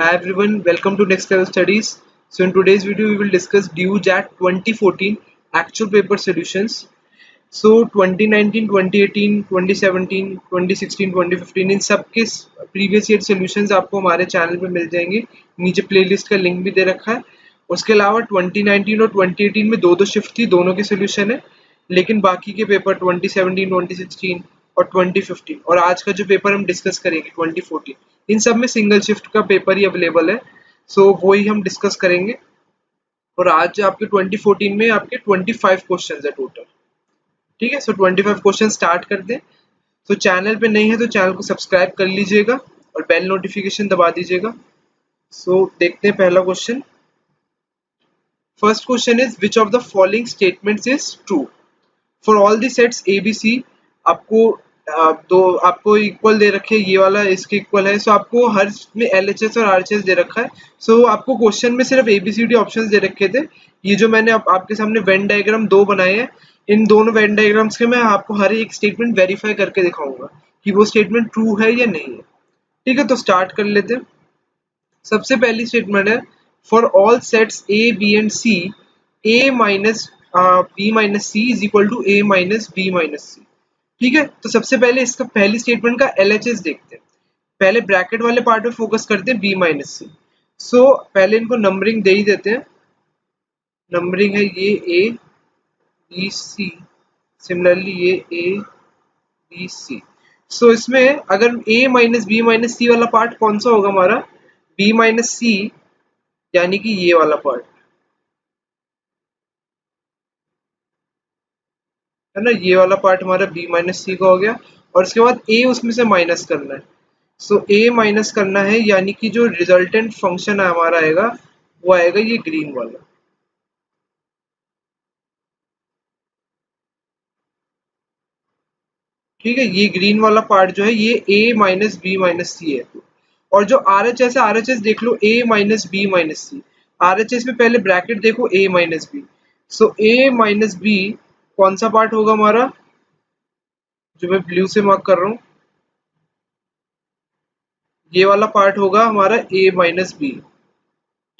Hi everyone, welcome to Next Level Studies. So in today's video we will discuss DU JAT 2014 actual paper solutions. So 2019, 2018, 2017, 2016, 2015 इन सब के previous year solutions आपको हमारे channel पे मिल जाएंगे. नीचे playlist का link भी दे रखा है. उसके अलावा 2019 और 2018 में दो शिफ्ट थी, दोनों के सॉल्यूशन है. लेकिन बाकी के पेपर 2017, 2016 और 2015 और आज का जो पेपर हम डिस्कस करेंगे 2014, इन सब में सिंगल शिफ्ट का पेपर ही अवेलेबल है. सो वही हम डिस्कस करेंगे. और आज आपके 2014 में आपके 25 क्वेश्चंस है टोटल. ठीक है, सो 25 क्वेश्चन स्टार्ट कर दें. तो चैनल पे नहीं है तो चैनल को सब्सक्राइब कर लीजिएगा और बेल नोटिफिकेशन दबा दीजिएगा. सो देखते हैं पहला question. First question is which of the following statements is true for all the sets A B C. आपको दो आपको इक्वल दे रखे, ये वाला इसके इक्वल है. सो आपको हर में LHS और RHS दे रखा है. सो आपको क्वेश्चन में सिर्फ ABCD ऑप्शंस दे रखे थे. ये जो मैंने आपके सामने वेन डायग्राम दो बनाए हैं, इन दोनों वेन डायग्राम्स के मैं आपको हर एक स्टेटमेंट वेरीफाई करके दिखाऊंगा कि वो स्टेटमेंट ट्रू है या नहीं है. ठीक है, तो स्टार्ट कर लेते हैं. सबसे पहली स्टेटमेंट है for all sets A B and C A minus B minus C is equal to A minus B minus C. ठीक है, तो सबसे पहले इसका पहली स्टेटमेंट का LHS देखते हैं. पहले ब्रैकेट वाले पार्ट में फोकस करते हैं, B माइनस C. सो पहले इनको नंबरिंग दे ही देते हैं. नंबरिंग है ये A B C, सिमिलरली ये A B C. सो इसमें अगर A minus B minus C वाला पार्ट कौन सा होगा हमारा, B माइनस C, यानी कि ये वाला पार्ट है ना. ये वाला पार्ट हमारा B माइनस C का हो गया. और इसके बाद A उसमें से माइनस करना है. सो A माइनस करना है, यानी कि जो रिजल्टेंट फंक्शन हमारा आएगा वो आएगा ये ग्रीन वाला. ठीक है, ये ग्रीन वाला पार्ट जो है ये A minus B minus C है. और जो RHS है, RHS देख लो A minus B minus C. RHS में पहले ब्रैकेट देखो A minus B. So A minus B कौन सा पार्ट होगा हमारा, जो मैं ब्लू से मार्क कर रहा हूँ, ये वाला पार्ट होगा हमारा A माइनस B.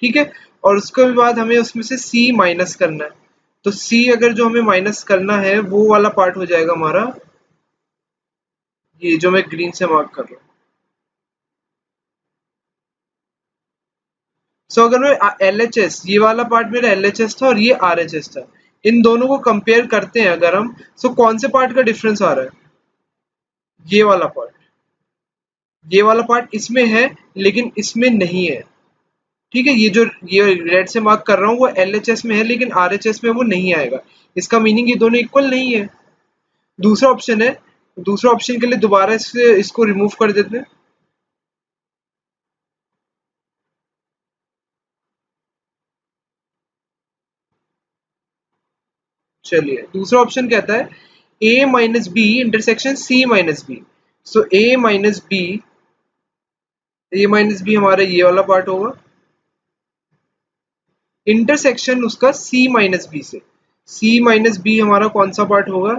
ठीक है, और उसके बाद हमें उसमें से C माइनस करना है. तो C अगर जो हमें माइनस करना है वो वाला पार्ट हो जाएगा हमारा ये जो मैं ग्रीन से मार्क कर रहा हूँ. सो अगर मैं LHS, ये वाला पार्ट मेरा LHS था और ये RHS था, इन दोनों को कंपेयर करते हैं अगर हम, सो कौन से पार्ट का डिफरेंस आ रहा है, ये वाला पार्ट. ये वाला पार्ट इसमें है लेकिन इसमें नहीं है. ठीक है, ये रेड से मार्क कर रहा हूँ वो LHS में है लेकिन RHS में वो नहीं आएगा. इसका मीनिंग ये दोनों इक्वल नहीं है. दूसरा ऑप्शन है, दूसरा ऑप्शन के लिए दोबारा इसको रिमूव कर देते हैं. चलिए, दूसरा ऑप्शन कहता है A minus B intersection C minus B. So A minus B हमारा ये वाला पार्ट होगा, इंटरसेक्शन उसका C माइनस बी से. C माइनस बी हमारा कौन सा पार्ट होगा,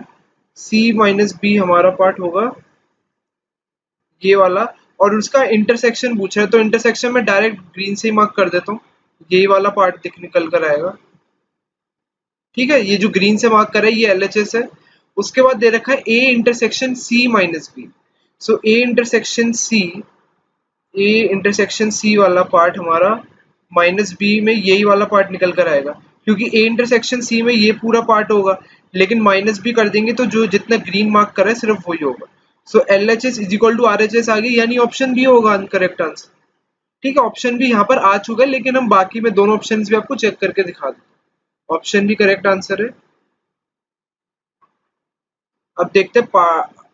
C माइनस बी हमारा पार्ट होगा ये वाला. और उसका इंटरसेक्शन पूछा है तो इंटरसेक्शन में डायरेक्ट ग्रीन से ही मार्क कर देता हूँ, यही वाला पार्ट निकल कर आएगा. ठीक है, ये जो ग्रीन से मार्क कर है ये LHS है. उसके बाद दे रखा है A intersection C minus B. So A intersection C वाला पार्ट हमारा माइनस बी में यही वाला पार्ट निकल कर आएगा, क्योंकि A इंटरसेक्शन C में ये पूरा पार्ट होगा, लेकिन माइनस बी कर देंगे तो जो जितना ग्रीन मार्क कर है सिर्फ वही होगा. So LHS is equal to RHS आ गई, यानी ऑप्शन बी होगा करेक्ट आंसर. ठीक है, ऑप्शन भी यहाँ पर आ चुका है लेकिन हम बाकी में दोनों ऑप्शन भी आपको चेक करके दिखा दें. ऑप्शन भी करेक्ट आंसर है. अब देखते हैं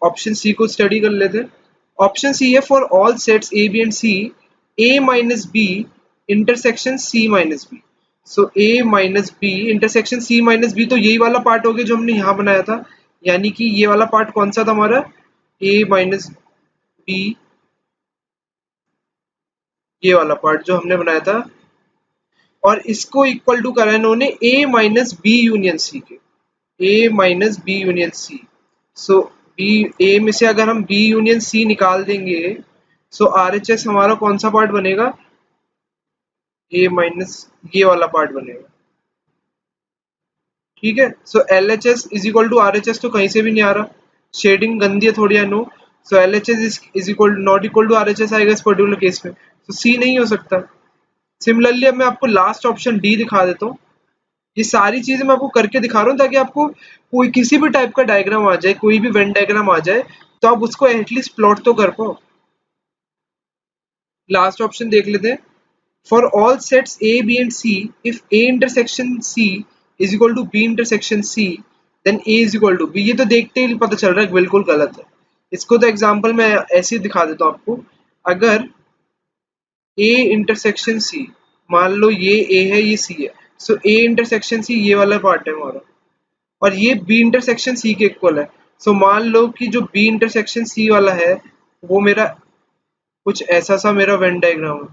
ऑप्शन सी को स्टडी कर लेते हैं. ऑप्शन सी है for all sets A B and C A minus B intersection C minus B. So A minus B intersection C minus B, तो यही वाला पार्ट हो गया जो हमने यहाँ बनाया था, यानी कि ये वाला पार्ट कौन सा था हमारा, ए माइनस बी, ये वाला पार्ट जो हमने बनाया था. और इसको इक्वल टू करा इन्होंने ए माइनस बी यूनियन सी के, ए माइनस बी यूनियन सी. सो बी ए में से अगर हम बी यूनियन सी निकाल देंगे, सो RHS हमारा कौन सा पार्ट बनेगा, ए माइनस ये वाला पार्ट बनेगा। ठीक है, so L H S is equal to R H S तो कहीं से भी नहीं आ रहा, शेडिंग गंदी है थोड़ी, I know. So L H S is equal not equal to R H S आएगा इस पर्टिकुलर केस में, तो सी नहीं हो सकता। सिमिलरली अब मैं आपको लास्ट ऑप्शन डी दिखा देता हूँ। ये सारी चीजें मैं आपको करके दिखा रहा हूँ ताकि आपको कोई किसी भी टाइप का डायग्राम आ जाए, कोई भी वेन डायग्राम आ जाए, तो आप उसको एटलीस्ट प्लॉट तो कर पाओ। लास्ट ऑप्शन देख लेते हैं। For all sets A B and C, if A intersection C is equal to B intersection C, then A is equal to B. ये तो देखते ही पता चल रहा है बिल्कुल गलत है। इसको तो एग्जांपल मैं ऐसे ही दिखा देता हूँ आपको। अगर ए इंटरसेक्शन सी, मान लो ये ए है ये सी है, सो ए इंटरसेक्शन सी ये वाला पार्ट है हमारा, और ये बी इंटरसेक्शन सी के इक्वल है। सो मान लो कि जो बी इंटरसेक्शन सी वाला है वो मेरा कुछ ऐसा सा मेरा वेन डायग्राम है।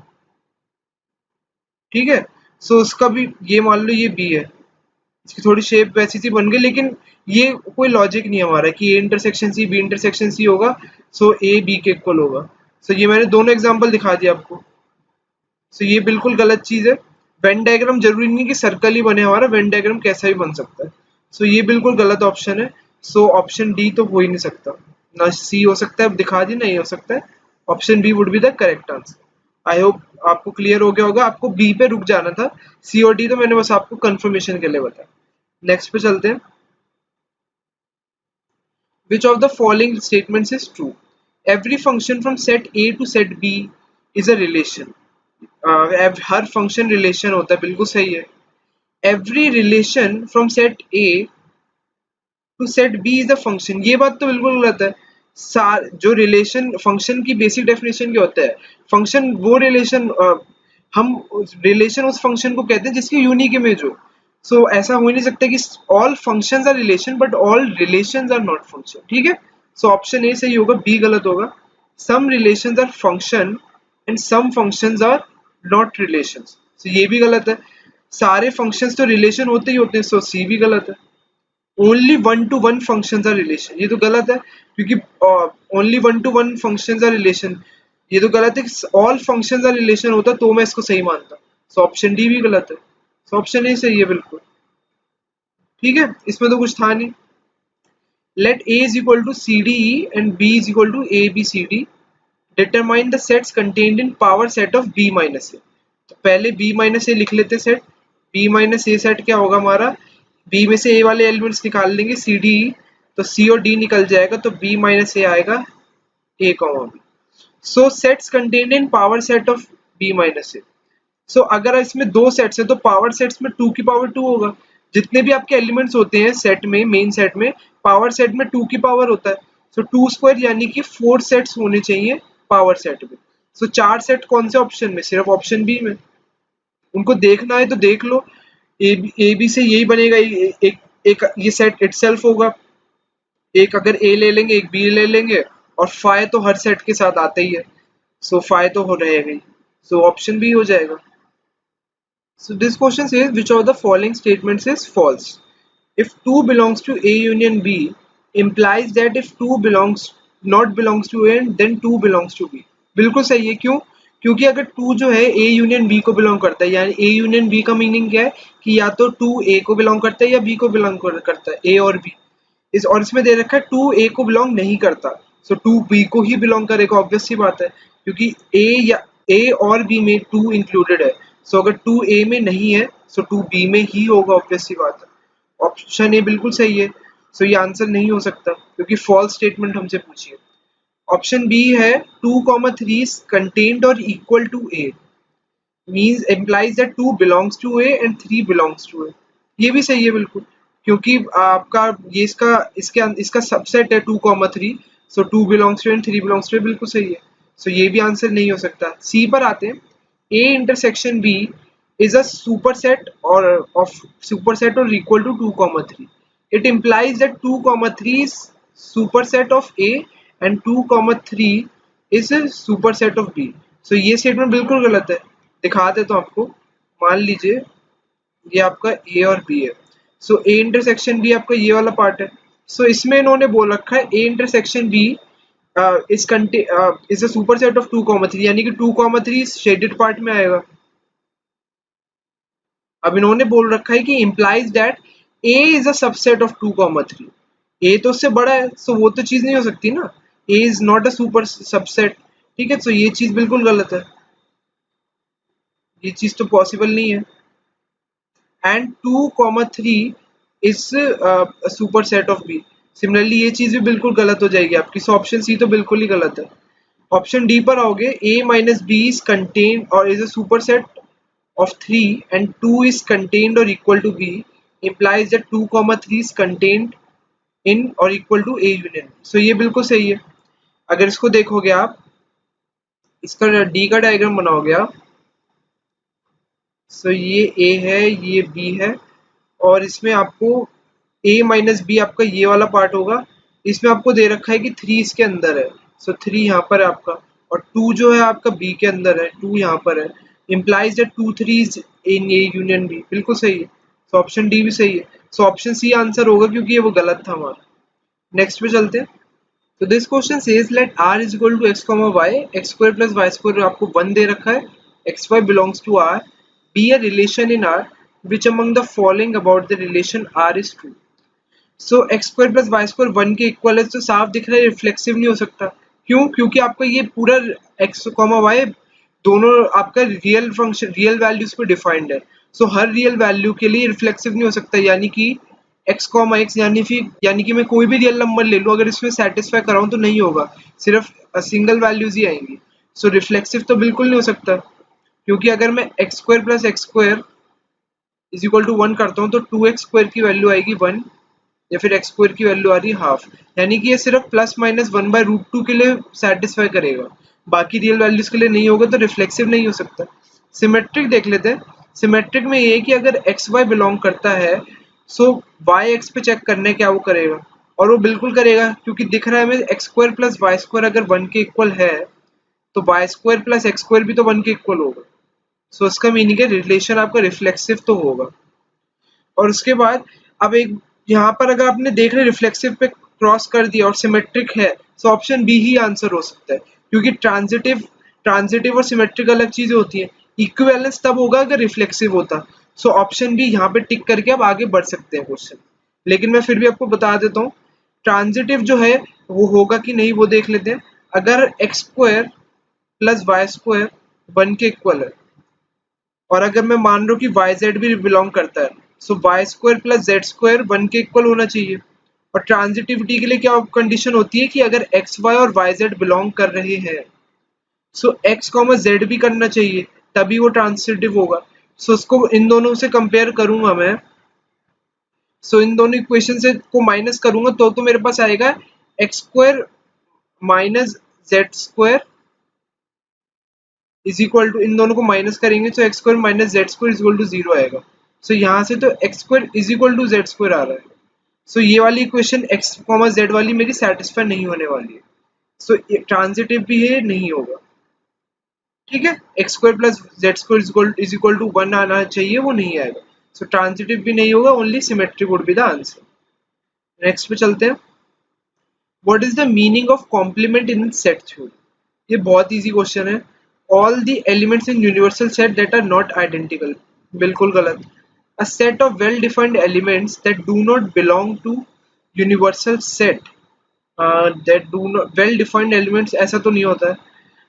ठीक है, सो उसका भी ये मान लो ये बी है, इसकी थोड़ी शेप वैसी सी बन गई, लेकिन ये कोई लॉजिक नहीं है हमारा कि A intersection C B intersection C होगा, सो ए बी के इक्वल होगा। सो ये मैंने दोनों एग्जांपल दिखा दिया आपको। सो ये बिल्कुल गलत चीज है। वेन डायग्राम जरूरी नहीं कि सर्कल ही बने, हमारा वेन डायग्राम कैसा भी बन सकता है। सो ये बिल्कुल गलत ऑप्शन है। सो ऑप्शन डी तो हो ही नहीं सकता, ना सी हो सकता है, अब दिखा दी नहीं हो सकता है। Option B would be the correct answer. I hope आपको क्लियर हो गया होगा, आपको बी पे रुक जाना था, सी और डी तो मैंने बस आपको कंफर्मेशन के लिए बताया। नेक्स्ट पे चलते हैं। Which of the following statements is true? Every function from set A to set B is a relation. Her function relation होता है, बिल्कुल सही है। Every relation from set A to set B is a function, ये बात तो बिल्कुल गलत है। जो रिलेशन फंक्शन की बेसिक डेफिनेशन क्या होता है? फंक्शन वो रिलेशन, हम रिलेशन उस फंक्शन को कहते हैं जिसकी यूनिक इमेज हो। सो ऐसा हो नहीं सकता कि all functions are relation but all relations are not function. ठीक है, सो ऑप्शन ए सही होगा, बी गलत होगा। Some relations are function and some functions are not relations, so ये भी गलत है। सारे फंक्शंस तो रिलेशन होते ही होते हैं, सो सी भी गलत है। Only one to one functions are relation, ये तो गलत है, क्योंकि only one to one functions are relation, ये तो गलत है। ऑल फंक्शंस आर रिलेशन होता तो मैं इसको सही मानता। सो ऑप्शन डी भी गलत है, सो ऑप्शन ए सही है बिल्कुल। ठीक है, इसमें तो कुछ था नहीं। Let A is equal to C D E and B is equal to A B C D, determine the sets contained in power set of B minus A. तो पहले बी माइनस ए लिख लेते सेट। B minus A set क्या होगा हमारा, B में से ए वाले एलिमेंट्स निकाल लेंगे सी डी, तो सी और डी निकल जाएगा, तो बी माइनस ए आएगा A comma B. So sets contained in power set of B minus A. So अगर इसमें दो सेट्स हैं तो पावर सेट्स में 2 की पावर 2 होगा। जितने भी आपके एलिमेंट्स होते हैं सेट में, मेन सेट में, पावर सेट में 2 की पावर होता है। सो 2 स्क्वायर यानी कि 4 सेट्स होने चाहिए पावर सेट में। सो 4 सेट कौन से ऑप्शन में, सिर्फ ऑप्शन बी में। उनको देखना है तो देख लो, ए बी से यही बनेगा, एक ये सेट इटसेल्फ होगा। एक अगर ए ले लेंगे एक बी ले लेंगे, और फाइ तो हर सेट के साथ आता ही है, सो फाइ तो हो रहेगा ही, सो ऑप्शन बी हो जाएगा। So this question says which of the following statements is false? If 2 belongs to A union B implies that if 2 belongs not belongs to A then 2 belongs to B. बिल्कुल सही है, क्यों? क्योंकि अगर 2 जो है A यूनियन B को belong करता है, यानी A यूनियन B का मीनिंग क्या है कि या तो 2 A को बिलोंग करता है या B को बिलोंग करता है, A और B। और इसमें दे रखा है 2 A को बिलोंग नहीं करता, सो 2 B को ही बिलोंग करेगा, ऑब्वियस सी बात है, क्योंकि A और B में 2 इंक्लूडेड है। सो अगर 2 A में नहीं है सो 2 B में ही होगा, ऑब्वियस सी बात है। ऑप्शन ए बिल्कुल सही है। सो ये आंसर नहीं हो सकता क्योंकि फॉल्स स्टेटमेंट हमसे पूछी है। ऑप्शन बी है 2, 3 कंटेन्ड और equal to A, means implies that 2 belongs to A and 3 belongs to A। ये भी सही है बिल्कुल, क्योंकि आपका ये इसका सबसेट है 2, 3, सो 2 belongs to A and 3 belongs to A, बिल्कुल सही है। सो ये भी आंसर नहीं हो सकता। सी पर आते हैं। A intersection B is a superset or equal to 2, 3। It implies that 2, 3 is superset of A and 2, 3 is a superset of B। So ये स्टेटमेंट बिल्कुल गलत है। दिखा देता हूँ आपको। मान लीजिए ये आपका A और B है, सो A इंटरसेक्शन B आपका ये वाला पार्ट है। सो इसमें इन्होंने बोल रखा है A intersection B is a superset of 2, 3, यानी कि 2, 3 शेडेड पार्ट में आएगा। अब इन्होंने बोल रखा है कि implies that a is a subset of 2, 3। a तो उससे बड़ा है, सो वो तो चीज नहीं हो सकती ना, a is not a super subset। ठीक है, तो ये चीज बिल्कुल गलत है, ये चीज तो पॉसिबल नहीं है। And 2, 3 is super set of B. Similarly ये चीज भी बिल्कुल गलत हो जाएगी आपकी, सो ऑप्शन सी तो बिल्कुल ही गलत है। ऑप्शन डी पर आओगे, a minus B is contain or is a super set of 3 and 2 is contained or equal to B implies that 2, 3 is contained in or equal to A union B। So ये बिल्कुल सही है। अगर इसको देखोगे आप, इसका D का डायग्राम बनाओगे आप, so ये A है, ये B है, और इसमें आपको A माइनस बी आपका ये वाला पार्ट होगा। इसमें आपको दे रखा है कि 3 इसके अंदर है, सो 3 यहाँ पर है आपका, और 2 जो है आपका B के अंदर है, 2 यहाँ पर है। implies that 2, 3 is in A union B। बिल्कुल सही है, सो ऑप्शन डी भी सही है, सो ऑप्शन सी आंसर होगा क्योंकि ये वो गलत था हमारा। नेक्स्ट पे चलते हैं। तो this question says let r is equal to x comma Y, X square plus Y square आपको 1 दे रखा है, X Y belongs to r, be a relation in r which among the following about the relation r is true. So X square plus Y square 1 के equal है, तो साफ दिख रहा है रिफ्लेक्सिव नहीं हो सकता। क्यों? क्योंकि आपका ये पूरा एक्स कॉमा वाई दोनों आपका रियल फंक्शन, रियल वैल्यूज पे डिफाइंड है, सो हर रियल वैल्यू के लिए रिफ्लेक्सिव नहीं हो सकता। यानी कि एक्स कॉमा एक्स यानी कि मैं कोई भी रियल नंबर ले लूँ, अगर इसमें सेटिस्फाई कराऊँ तो नहीं होगा, सिर्फ सिंगल वैल्यूज ही आएंगी, सो रिफ्लेक्सिव तो बिल्कुल नहीं हो सकता। क्योंकि अगर मैं X square plus X square is equal to 1 करता हूँ तो 2x² की वैल्यू आएगी 1, या फिर एक्स स्क्वायर की वैल्यू आ रही है हाफ, यानी कि ये सिर्फ प्लस माइनस 1/√2 के लिए सेटिस्फाई करेगा, बाकी रियल वैल्यूज के लिए नहीं होगा, तो रिफ्लेक्सिव नहीं हो सकता। सिमेट्रिक देख लेते हैं। सिमेट्रिक में ये है कि अगर एक्स वाई बिलोंग करता है, सो वाई एक्स पे चेक करने क्या वो करेगा, और वो बिल्कुल करेगा, क्योंकि दिख रहा है हमें X square plus Y square अगर 1 के इक्वल है, तो Y square plus X square भी तो 1 के इक्वल होगा, सो इसका मीनिंग है रिलेशन आपका रिफ्लेक्सिव तो होगा। और उसके बाद अब एक यहाँ पर अगर आपने देख रहे रिफ्लेक्सिव पे क्रॉस कर दिया और सिमेट्रिक है, तो ऑप्शन बी ही आंसर हो सकता है, क्योंकि ट्रांजिटिव और सिमेट्रिक अलग चीजें होती हैं। इक्विवेलेंस तब होगा अगर रिफ्लेक्सिव होता, सो ऑप्शन बी यहाँ पे टिक करके आप आगे बढ़ सकते हैं क्वेश्चन। लेकिन मैं फिर भी आपको बता देता हूँ, ट्रांजिटिव जो है वो होगा कि नहीं वो देख लेते हैं। अगर X square plus Y square 1 के इक्वल है, और अगर मैं मान रहा हूँ कि वाई जेड भी बिलोंग करता है, so y square plus Z square 1 के इक्वल होना चाहिए। और ट्रांजिटिविटी के लिए क्या कंडीशन होती है कि अगर एक्स वाई और वाई जेड बिलोंग कर रहे हैं, सो एक्स कॉमा जेड भी करना चाहिए, तभी वो ट्रांजिटिव होगा। सो उसको इन दोनों से कंपेयर करूंगा मैं, सो इन दोनों इक्वेशन से को माइनस करूंगा तो मेरे पास आएगा x square minus z square is equal to, इन दोनों को माइनस करेंगे तो x square minus z square is equal to 0 आएगा। सो यहाँ से तो x square is equal to z square आ रहा है, सो ये वाली इक्वेशन एक्स कॉमा जेड वाली मेरी सेटिस्फाई नहीं होने वाली है, सो ट्रांजिटिव भी है, नहीं होगा। ठीक है, X square plus Z square is equal to 1 आना चाहिए, वो नहीं आएगा, सो ट्रांजिटिव भी नहीं होगा, only symmetric would be the answer. Next पे चलते हैं। What is the meaning of complement in set theory? ये बहुत इजी क्वेश्चन है। All the elements in universal set that are not identical. बिल्कुल गलत। A set of well defined elements that do not belong to universal set, that do not well defined elements ऐसा तो नहीं होता है।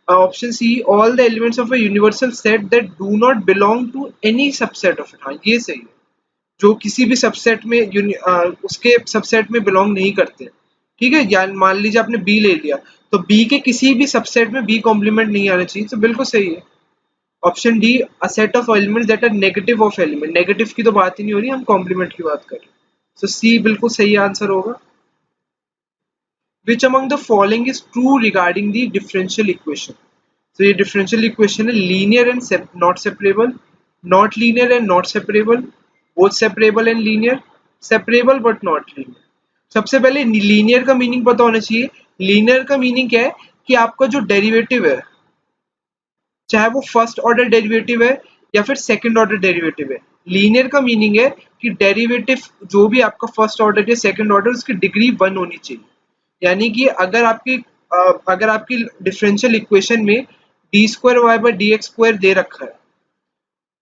Option C, all the elements of a universal set that do not belong to any subset of it. हाँ ये सही है, जो किसी भी सबसेट में उसके सबसेट में बिलोंग नहीं करते। ठीक है, या मान लीजिए आपने बी ले लिया, तो बी के किसी भी सबसेट में बी कॉम्प्लीमेंट नहीं आना चाहिए, तो बिल्कुल सही है। Option D, a set of elements that are negative of element. Negative की तो बात ही नहीं हो रही, हम कॉम्प्लीमेंट की बात कर रहे हैं, तो सी बिल्कुल सही आंसर होगा। विच among the following is true regarding the differential equation? तो ये डिफरेंशियल इक्वेशन है, linear and not separable, not linear and not separable, both separable and linear, separable but not linear. सबसे पहले लीनियर का मीनिंग पता होना चाहिए। लीनियर का मीनिंग क्या है कि आपका जो डेरिवेटिव है, चाहे वो फर्स्ट ऑर्डर डेरिवेटिव है या फिर सेकंड ऑर्डर डेरिवेटिव है, लीनियर का मीनिंग है कि डेरिवेटिव जो भी आपका फर्स्ट ऑर्डर या सेकंड ऑर्डर, उसकी डिग्री 1 होनी चाहिए। यानी कि अगर आपकी डिफरेंशियल इक्वेशन में d square y by D x square दे रखा है,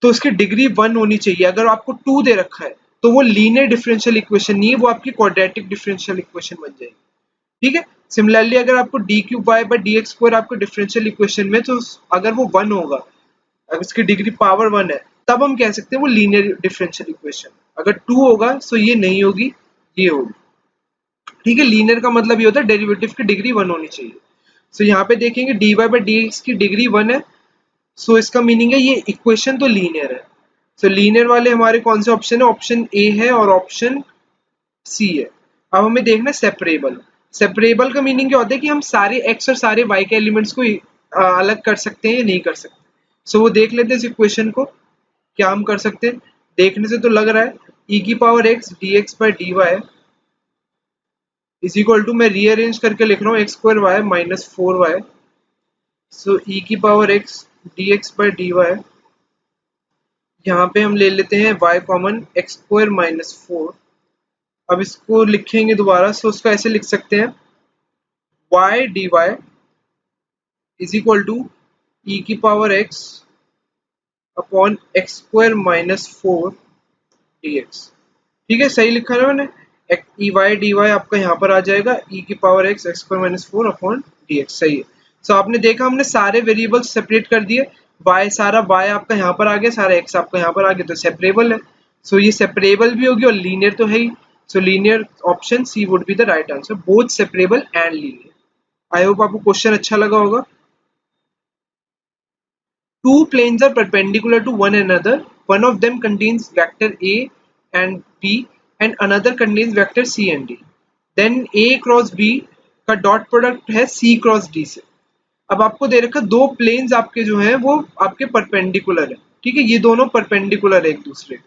तो उसकी डिग्री 1 होनी चाहिए। अगर आपको 2 दे रखा है तो वो लीनियर डिफरेंशियल इक्वेशन नहीं है, वो आपकी क्वाड्रेटिक डिफरेंशियल इक्वेशन बन जाएगी। ठीक है। सिमिलरली अगर आपको D cube Y by D x square आपको डिफरेंशियल इक्वेशन में, तो अगर वो 1 होगा, अगर उसकी डिग्री पावर 1 है, तब हम कह सकते हैं वो लीनियर डिफरेंशियल इक्वेशन। अगर 2 होगा तो ये नहीं होगी, ये होगी। ठीक है। लीनियर का मतलब ये होता है डेरिवेटिव की डिग्री 1 होनी चाहिए। सो यहाँ पे देखेंगे D Y by D X की डिग्री 1 है, सो इसका मीनिंग है ये इक्वेशन तो लीनियर है। सो लीनियर वाले हमारे कौन से ऑप्शन है? ऑप्शन ए है और ऑप्शन सी है। अब हमें देखना है सेपरेबल। सेपरेबल का मीनिंग क्या होता है कि हम सारे एक्स और सारे वाई के एलिमेंट्स को अलग कर सकते हैं या नहीं कर सकते। सो वो देख लेते हैं इस इक्वेशन को, क्या हम कर सकते हैं। देखने से तो लग रहा है e की power x dx by D Y is equal to, मैं रीअरेंज करके लिख रहा हूँ, X square Y minus 4y। So e की power x dx by D Y, यहाँ पे हम ले लेते हैं y comma, X square minus 4। अब इसको लिखेंगे दोबारा, सो उसको ऐसे लिख सकते हैं y dy is equal to e की power x upon X square minus 4 dx। ठीक है, सही लिखा है ना मैंने। ई वाई डी वाई आपका यहाँ पर आ जाएगा e की power x x square minus 4 upon dx। सही है। सो आपने देखा हमने सारे वेरिएबल्स सेपरेट कर दिए, y सारा y आपका यहाँ पर आ गया, सारा x आपका यहाँ पर आ गया, तो सेपरेबल है। सो ये सेपरेबल भी होगी और लीनियर तो है ही। So linear option C would be the right answer, both separable and linear. I hope आपको क्वेश्चन अच्छा लगा होगा। Two planes are perpendicular to one another. One of them contains vector A and B and another contains vector C and D. Then A cross B का dot product है C cross D से। अब आपको दे रखा दो planes आपके जो हैं वो आपके परपेंडिकुलर है। ठीक है, ये दोनों परपेंडिकुलर है एक दूसरे के।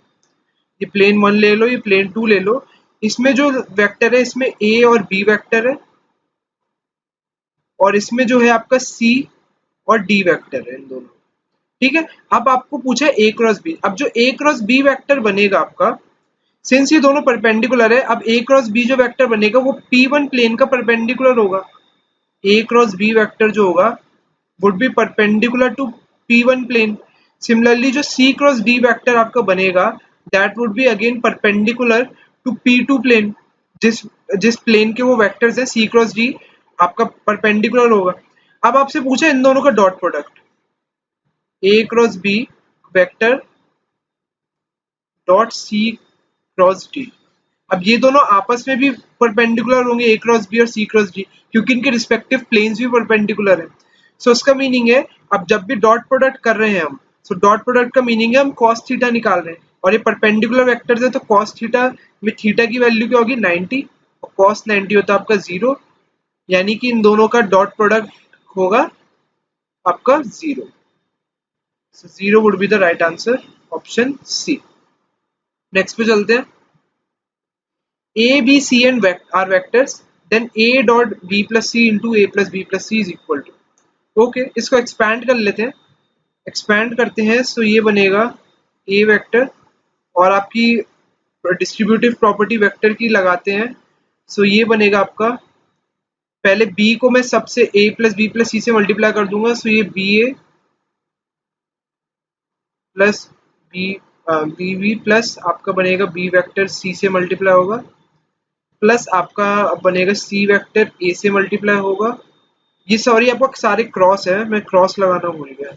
ये प्लेन 1 ले लो, ये प्लेन 2 ले लो। इसमें जो वेक्टर है इसमें A और B वेक्टर है और इसमें जो है आपका C और D वेक्टर है इन दोनों। ठीक है। अब आपको पूछा है ए क्रॉस बी। अब जो ए क्रॉस बी वेक्टर बनेगा आपका, सिंस ये दोनों परपेंडिकुलर है, अब ए क्रॉस बी जो वेक्टर बनेगा वो P1 प्लेन का परपेंडिकुलर होगा। ए क्रॉस बी वेक्टर जो होगा would be perpendicular to P1 plane. Similarly जो C क्रॉस D वेक्टर आपका बनेगा that would be again perpendicular to P2 plane. जिस जिस प्लेन के वो वेक्टर्स हैं C क्रॉस D आपका परपेंडिकुलर होगा। अब आपसे पूछा इन दोनों का dot product, a cross B vector dot C cross d. अब ये दोनों आपस में भी परपेंडिकुलर होंगे, ए क्रॉस बी और सी क्रॉस डी, क्योंकि इनके रिस्पेक्टिव प्लेन्स भी परपेंडिकुलर है। सो उसका मीनिंग है अब जब भी डॉट प्रोडक्ट कर रहे हैं हम, सो डॉट प्रोडक्ट का मीनिंग है हम कॉस थीटा निकाल रहे हैं और ये परपेंडिकुलर वेक्टर्स है, तो कॉस थीटा में थीटा की वैल्यू क्या होगी 90 और कॉस 90 होता है आपका 0, यानी कि इन दोनों का डॉट प्रोडक्ट होगा आपका 0। So 0 would be the right answer, option C. Next पे चलते हैं। A, B, C and are vectors, then A dot B plus C into A plus B plus C is equal to. Okay, इसको expand कर लेते हैं। expand करते हैं so ये बनेगा A वेक्टर और आपकी डिस्ट्रीब्यूटिव प्रॉपर्टी वेक्टर की लगाते हैं, so ये बनेगा आपका, पहले B को मैं सबसे A plus B plus C से मल्टीप्लाई कर दूंगा, so ये BA plus B B plus आपका बनेगा बी वेक्टर सी से मल्टीप्लाई होगा, प्लस आपका बनेगा सी वेक्टर ए से मल्टीप्लाई होगा। ये सॉरी आपको सारे क्रॉस है, मैं क्रॉस लगाना भूल गया,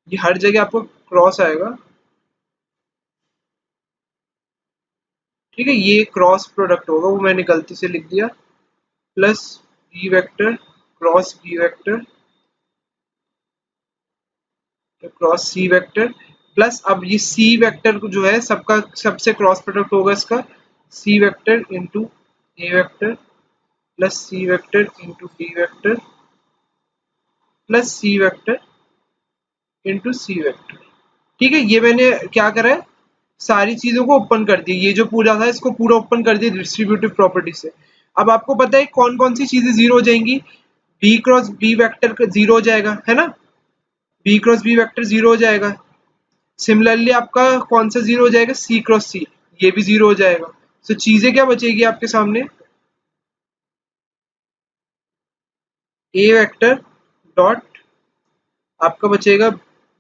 ये हर जगह आपको क्रॉस आएगा। ठीक है, ये क्रॉस प्रोडक्ट होगा, वो मैंने गलती से लिख दिया, plus B vector cross B vector cross C vector, plus अब ये सी वेक्टर को जो है सबका सबसे क्रॉस प्रोडक्ट होगा इसका, C vector into A vector plus C vector into D vector plus C vector into C vector. ठीक है, ये मैंने क्या करा है, सारी चीजों को ओपन कर दी, ये जो पूरा था इसको पूरा ओपन कर दिया डिस्ट्रीब्यूटिव प्रॉपर्टी से। अब आपको पता है कौन कौन सी चीजें जीरो हो जाएंगी, B cross B vector zero हो जाएगा, है ना, B cross B vector zero हो जाएगा। सिमिलरली आपका कौन सा जीरो हो जाएगा, सी क्रॉस सी, ये भी जीरो हो जाएगा। तो चीजें क्या बचेगी आपके सामने, ए वेक्टर डॉट आपका बचेगा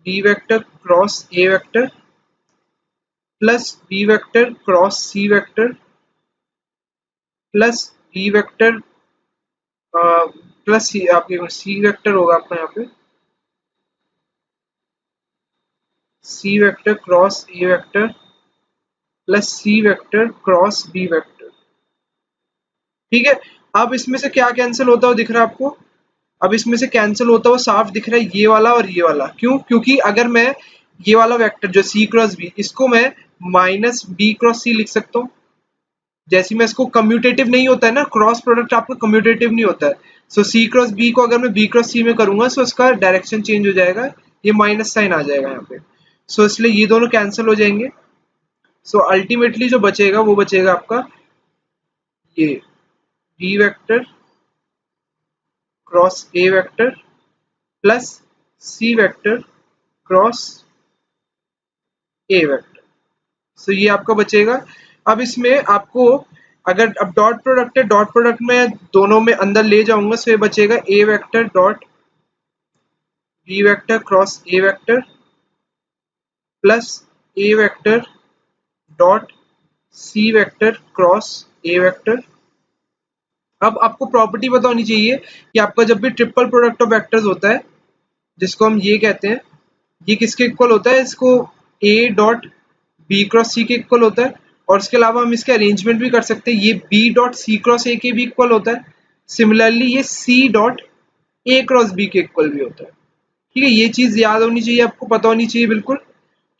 B vector cross A vector plus B vector cross C vector plus B vector plus C, आपके सी वेक्टर होगा आपका यहाँ पे C vector cross A vector plus C vector cross B vector. ठीक है, अब इसमें से क्या कैंसिल होता हुआ दिख रहा है आपको? अब इसमें से कैंसिल होता हुआ साफ दिख रहा है ये वाला और ये वाला। क्यों? क्योंकि अगर मैं ये वाला वेक्टर जो सी क्रॉस बी, इसको मैं माइनस बी क्रॉस सी लिख सकता हूँ। जैसे मैं इसको कम्यूटेटिव नहीं होता है ना, क्रॉस प्रोडक्ट आपका कम्यूटेटिव नहीं होता है। सो सी क्रॉस बी को अगर मैं बी क्रॉस सी में करूंगा सो इसका डायरेक्शन चेंज हो जाएगा, ये माइनस साइन आ जाएगा यहाँ पे। सो इसलिए ये दोनों कैंसिल हो जाएंगे। सो अल्टीमेटली जो बचेगा वो बचेगा आपका ये B vector cross A vector plus C vector cross A vector. So ये आपका बचेगा। अब इसमें आपको अगर अब डॉट प्रोडक्ट है, डॉट प्रोडक्ट में दोनों में अंदर ले जाऊंगा सो ये बचेगा A vector dot B vector cross A vector plus A vector dot C vector cross A vector. अब आपको प्रॉपर्टी पता होनी चाहिए कि आपका जब भी ट्रिपल प्रोडक्ट ऑफ वेक्टर्स होता है, जिसको हम ये कहते हैं, ये किसके इक्वल होता है? इसको ए डॉट बी क्रॉस सी के इक्वल होता है। और इसके अलावा हम इसके अरेंजमेंट भी कर सकते हैं, ये B dot C cross A के भी इक्वल होता है। सिमिलरली ये C dot A cross B के इक्वल भी होता है। ठीक है, ये चीज याद होनी चाहिए, आपको पता होनी चाहिए बिल्कुल।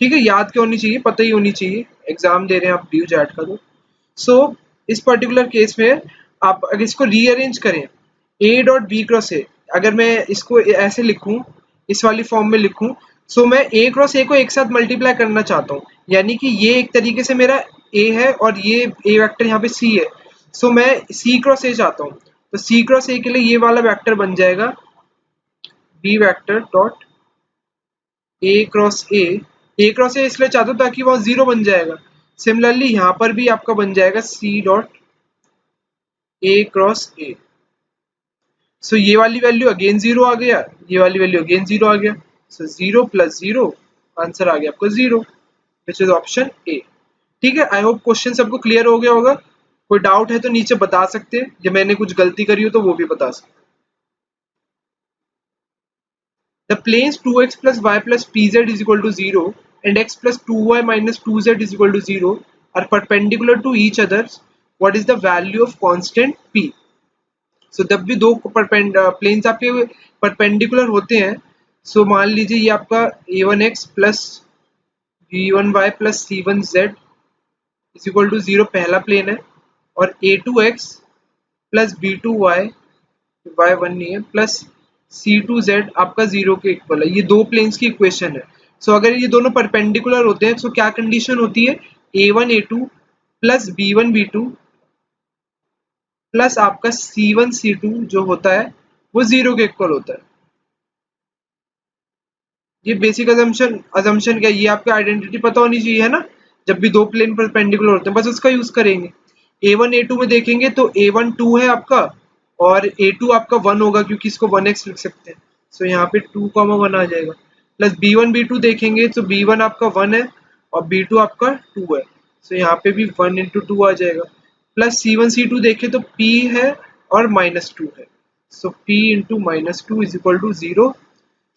ठीक है, याद क्यों होनी चाहिए? पता ही होनी चाहिए, एग्जाम दे रहे हैं आप ड्यू जैट का तो। सो इस पर्टिकुलर केस में आप अगर इसको रीअरेंज करें, A dot B cross A, अगर मैं इसको ऐसे लिखूं, इस वाली फॉर्म में लिखूं, सो मैं ए क्रॉस ए को एक साथ मल्टीप्लाई करना चाहता हूँ। यानी कि ये एक तरीके से मेरा ए है और ये ए वेक्टर यहाँ पे सी है। सो मैं सी क्रॉस ए चाहता हूँ, तो सी क्रॉस ए के लिए ये वाला वेक्टर बन जाएगा B vector dot A cross A cross A इसलिए चाहता हूँ ताकि वहां जीरो बन जाएगा। सिमिलरली यहाँ पर भी आपका बन जाएगा सी डॉट ए क्रॉस ए। सो ये वाली वैल्यू अगेन जीरो आ गया, ये वाली वैल्यू अगेन जीरो आ गया। So zero plus zero, answer आ गया आपका zero, which is option A. ठीक है, आई होप क्वेश्चन सबको क्लियर हो गया होगा। कोई डाउट है तो नीचे बता सकते हैं, जब मैंने कुछ गलती करी हो तो वो भी बता सकते हैं। The planes 2x plus y plus pz is equal to 0 and x plus 2y minus 2z is equal to 0 are perpendicular to each other. What is the value of constant p? So जब भी दो planes आपके perpendicular होते हैं, सो मान लीजिए ये आपका a1x plus b1y plus c1z is equal to 0 पहला प्लेन है, और a2x प्लस b2y, y1 नहीं है, प्लस c2z आपका 0 के इक्वल है। ये दो प्लेन्स की इक्वेशन है। सो अगर ये दोनों परपेंडिकुलर होते हैं तो क्या कंडीशन होती है? a1 a2 plus b1 b2 plus आपका c1 c2 जो होता है वो 0 के इक्वल होता है। ये बेसिक अजम्पशन क्या है? ये आपको आइडेंटिटी पता होनी चाहिए है ना, जब भी दो प्लेन परपेंडिकुलर होते हैं बस उसका यूज करेंगे। a1 a2 में देखेंगे तो a1 2 है आपका और a2 आपका 1 होगा, क्योंकि इसको 1x लिख सकते हैं। सो यहाँ पे 2,1 आ जाएगा। प्लस b1 b2 देखेंगे तो b1 आपका 1 है और b2 आपका 2 है। सो यहाँ पे भी 1 इंटू 2 आ जाएगा। प्लस c1 c2 देखे तो p है और -2 है। So p into -2 is equal to 0।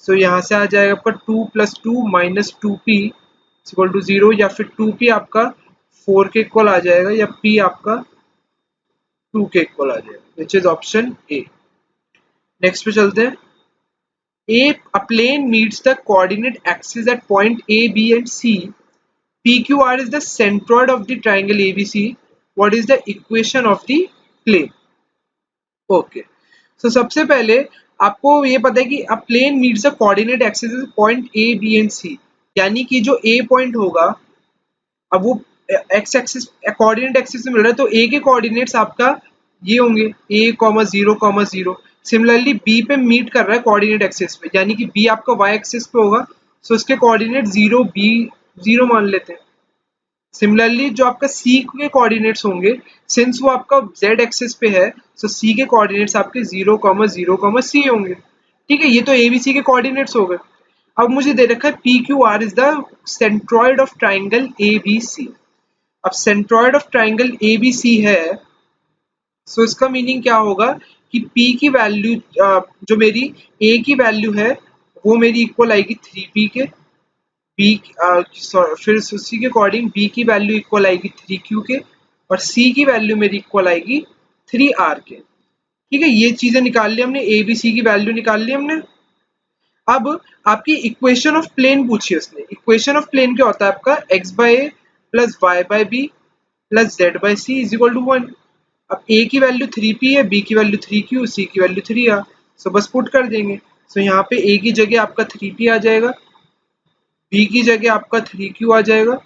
So यहाँ से आ जाएगा आपका 2 plus 2 minus 2p equal to 0, या फिर 2p आपका 4 के इक्वल आ जाएगा, या p आपका 2 के इक्वल आ जाएगा, विच इज ऑप्शन ए। नेक्स्ट पे चलते हैं। A plane meets the coordinate axis at point A, B and C. PQR is the centroid of the triangle ABC. What is the equation of the plane? Okay. So सबसे पहले आपको ये पता है कि a plane meets the coordinate axis at point A, B and C. यानी कि जो A पॉइंट होगा, अब वो एक्स एक्सिस कोऑर्डिनेट एक्सिस से मिल रहा है, तो ए के कोऑर्डिनेट्स आपका ये होंगे a, 0, 0। सिमिलरली बी पे मीट कर रहा है कोऑर्डिनेट एक्सिस पे, यानी कि बी आपका वाई एक्सिस पे होगा, सो इसके कोऑर्डिनेट 0 b 0 मान लेते हैं। सिमिलरली जो आपका सी के कोऑर्डिनेट्स होंगे, सिंस वो आपका जेड एक्सिस पे है, सो सी के कोऑर्डिनेट्स आपके 0, 0, c होंगे। ठीक है, ये तो एबीसी के कोऑर्डिनेट्स हो गए। अब मुझे दे रखा है P Q R is the centroid of triangle A B C. अब centroid of triangle A B C है, सो इसका मीनिंग क्या होगा कि P की वैल्यू जो मेरी A की वैल्यू है वो मेरी इक्वल आएगी 3P के, फिर उसी के अकॉर्डिंग B की वैल्यू इक्वल आएगी 3Q के, और C की वैल्यू मेरी इक्वल आएगी 3R के। ठीक है, ये चीजें निकाल ली हमने, A B C की वैल्यू निकाल ली हमने। अब आपकी इक्वेशन ऑफ प्लेन पूछी है उसने। इक्वेशन ऑफ प्लेन क्या होता है आपका, x by A plus Y by B plus Z by C is equal to 1। अब a की वैल्यू 3p है, b की वैल्यू 3q, c की वैल्यू 3r। सो बस पुट कर देंगे। सो यहाँ पे a की जगह आपका 3p आ जाएगा, b की जगह आपका 3q आ जाएगा,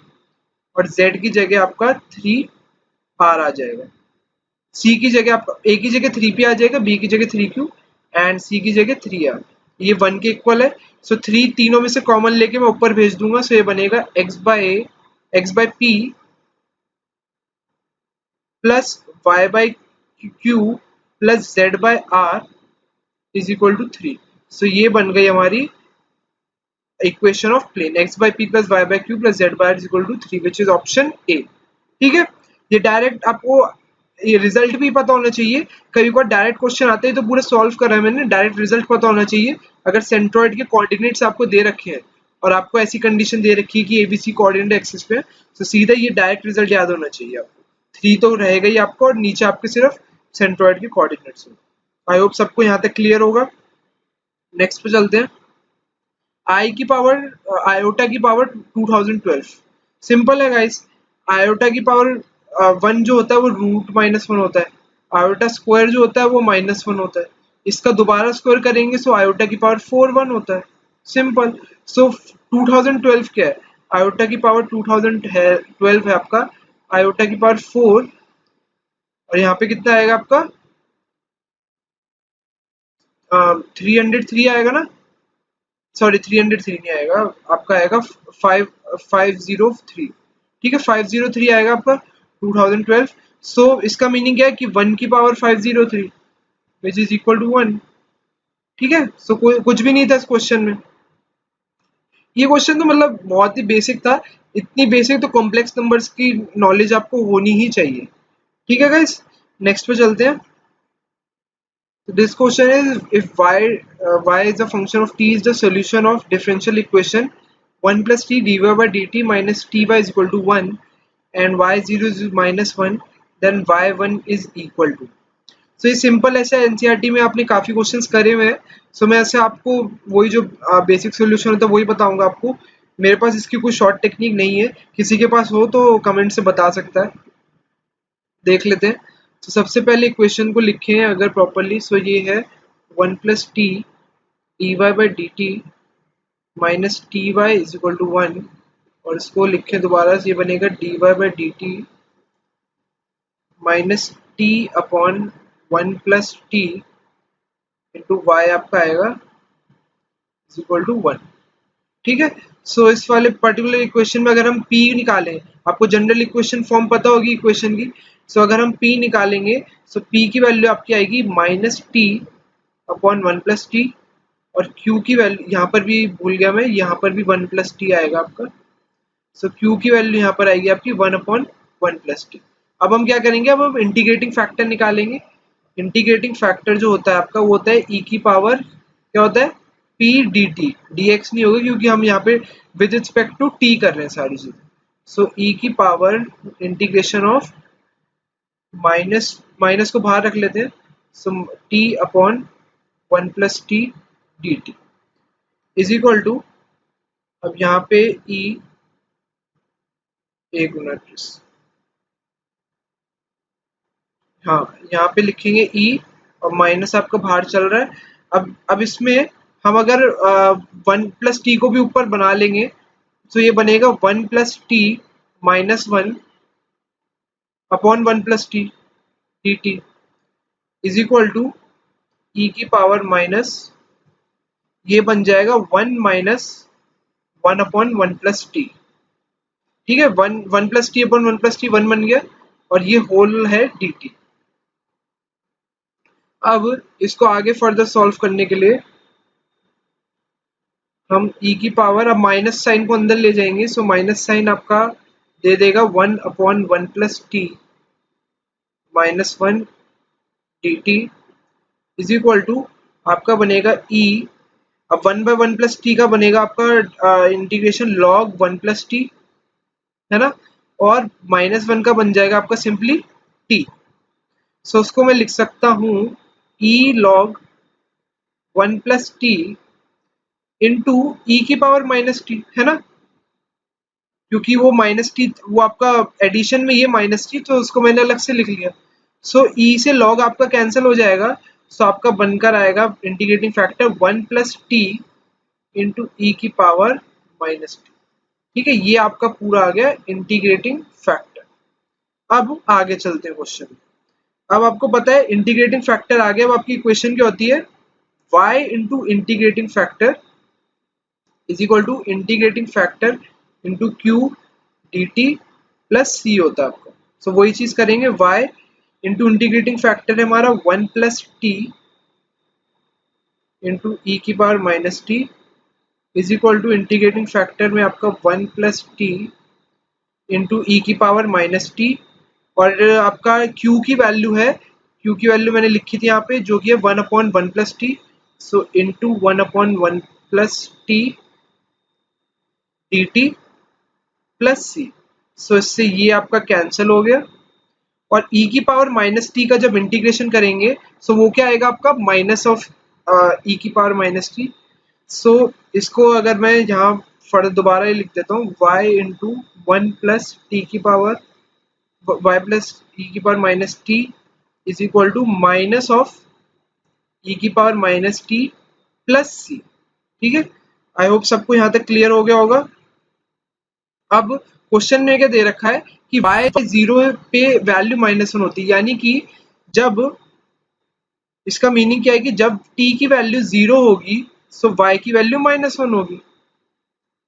और z की जगह आपका 3r आ जाएगा। c की जगह आपका a की जगह 3p आ जाएगा, b की जगह 3q एंड c की जगह 3r। ये 1 के इक्वल है। सो 3 तीनों में से कॉमन लेके मैं ऊपर भेज दूंगा। सो ये बनेगा x by p plus y by q plus z by r is equal to 3। So ये बन गई हमारी equation of plane x by p plus y by q plus z by r is equal to 3, which is option A. ठीक है, ये direct आपको ये result भी पता होना चाहिए। कभी बार डायरेक्ट क्वेश्चन आते हैं तो पूरा सॉल्व करा है मैंने, डायरेक्ट रिजल्ट पता होना चाहिए। अगर सेंट्रॉइड के कोऑर्डिनेट्स आपको दे रखे हैं और आपको ऐसी कंडीशन दे रखी है कि एबीसी कोऑर्डिनेट एक्सिस पे, तो सीधा ये डायरेक्ट रिजल्ट याद होना चाहिए आपको। 3 तो रहेगा ही आपको, और नीचे आपके सिर्फ सेंट्रॉइड के कोऑर्डिनेट्स हैं। आई होप सबको यहाँ तक क्लियर होगा। नेक्स्ट पे चलते हैं। आई की पावर आयोटा की पावर 2012। सिंपल है गाइस, आयोटा की पावर 1 जो होता है वो √-1 होता है, आयोटा स्क्वायर जो होता है वो -1 होता है। इसका दोबारा स्क्वायर करेंगे सो आयोटा की पावर 4 1 होता है। सिंपल। सो 2012 क्या है, आयोटा की पावर 2012 है आपका, आयोटा की पावर 4, और यहाँ पे कितना आएगा आपका 303 आएगा ना, सॉरी 303 नहीं आएगा, आपका आएगा 503। ठीक है, 503 आएगा आपका 2012। सो इसका मीनिंग क्या है कि 1 की power 503 which is equal to 1। ठीक है, सो कुछ भी नहीं था इस क्वेश्चन में। ये क्वेश्चन तो मतलब बहुत ही बेसिक था। इतनी बेसिक तो कॉम्प्लेक्स नंबर्स की नॉलेज आपको होनी ही चाहिए। ठीक है गाइस, नेक्स्ट पे चलते हैं। This question is if y is a function of t is the solution of differential equation 1 plus t dy by dt minus ty is equal to 1 and y0 is -1, then y1 is equal to। So ये simple ऐसे NCERT में आपने काफी questions करे हुए हैं। सो मैं ऐसे आपको वही जो बेसिक सोल्यूशन होता है वही बताऊंगा आपको। मेरे पास इसकी कोई शॉर्ट टेक्निक नहीं है, किसी के पास हो तो कमेंट से बता सकता है। देख लेते हैं। तो सबसे पहले इक्वेशन को लिखें अगर प्रॉपरली, सो ये है 1 plus T D Y by D T minus T Y is equal to 1, और इसको लिखें दोबारा से, ये बनेगा D Y by D T minus T upon 1 plus T into Y आपका आएगा इज इक्वल टू 1। ठीक है, सो इस वाले पर्टिकुलर इक्वेशन में अगर हम p निकालें, आपको जनरल इक्वेशन फॉर्म पता होगी इक्वेशन की। सो अगर हम p निकालेंगे, सो p की वैल्यू आपकी आएगी minus T upon 1 plus T, और q की वैल्यू यहाँ पर भी भूल गया मैं, यहाँ पर भी 1 प्लस टी आएगा आपका। सो q की वैल्यू यहाँ पर आएगी आपकी 1 अपॉन 1 प्लस टी। अब हम क्या करेंगे, अब हम इंटीग्रेटिंग फैक्टर निकालेंगे। इंटीग्रेटिंग फैक्टर जो होता है आपका वो होता है e की पावर क्या होता है p dt, dx नहीं होगा क्योंकि हम यहाँ पे विद रिस्पेक्ट टू t कर रहे हैं सारी चीजें। सो e की power integration of minus minus को बाहर रख लेते हैं, so t upon 1 plus T D T is equal to, अब यहाँ पे e, एक मिनट, हाँ यहाँ पे लिखेंगे e, और माइनस आपका बाहर चल रहा है। अब इसमें हम अगर 1 प्लस टी को भी ऊपर बना लेंगे तो ये बनेगा 1 plus T minus 1 upon 1 plus T D T is equal to E की पावर माइनस, ये बन जाएगा 1 माइनस 1 अपॉन 1 प्लस टी। ठीक है, 1 plus T upon 1 plus T 1 बन गया, और ये होल है डी टी। अब इसको आगे फर्दर सॉल्व करने के लिए हम e की पावर, अब माइनस साइन को अंदर ले जाएंगे, सो माइनस साइन आपका दे देगा 1/1 plus T minus 1 D T is equal to आपका बनेगा e, अब 1/1 प्लस टी का बनेगा आपका इंटीग्रेशन लॉग 1 प्लस टी, है ना, और माइनस 1 का बन जाएगा आपका सिंपली t। सो उसको मैं लिख सकता हूँ e log 1 plus T into E की पावर माइनस टी, है ना, क्योंकि वो माइनस टी वो आपका एडिशन में ये माइनस टी, तो उसको मैंने अलग से लिख लिया। सो ई से लॉग आपका कैंसिल हो जाएगा, सो आपका बनकर आएगा integrating factor 1 plus T into E की पावर माइनस टी। ठीक है, ये आपका पूरा आ गया इंटीग्रेटिंग फैक्टर। अब आगे चलते हैं क्वेश्चन में। अब आपको पता है इंटीग्रेटिंग फैक्टर आ गया, अब आपकी इक्वेशन क्या होती है, y into integrating factor is equal to integrating factor into Q D T plus C होता है आपका। सो वही चीज करेंगे, y इंटू इंटीग्रेटिंग फैक्टर है हमारा 1 प्लस टी इंटू ई की power minus T is equal to integrating factor में आपका 1 प्लस टी इंटू ई की पावर माइनस टी, और आपका q की वैल्यू है, q की वैल्यू मैंने लिखी थी यहाँ पे जो कि है 1/1 plus T, so into 1/1 plus T D T plus C. So इससे ये आपका कैंसिल हो गया, और e की पावर माइनस टी का जब इंटीग्रेशन करेंगे सो वो क्या आएगा आपका माइनस ऑफ e की पावर माइनस टी। सो इसको अगर मैं यहाँ दोबारा ही लिख देता हूँ, y इंटू 1 प्लस टी की पावर y प्लस e की power minus T is equal to minus of e की power minus T plus C. ठीक है, आई होप सबको यहाँ तक क्लियर हो गया होगा। अब क्वेश्चन में क्या दे रखा है कि y 0 पे वैल्यू -1 होती है, यानी कि जब, इसका मीनिंग क्या है कि जब t की वैल्यू 0 होगी सो y की वैल्यू -1 होगी।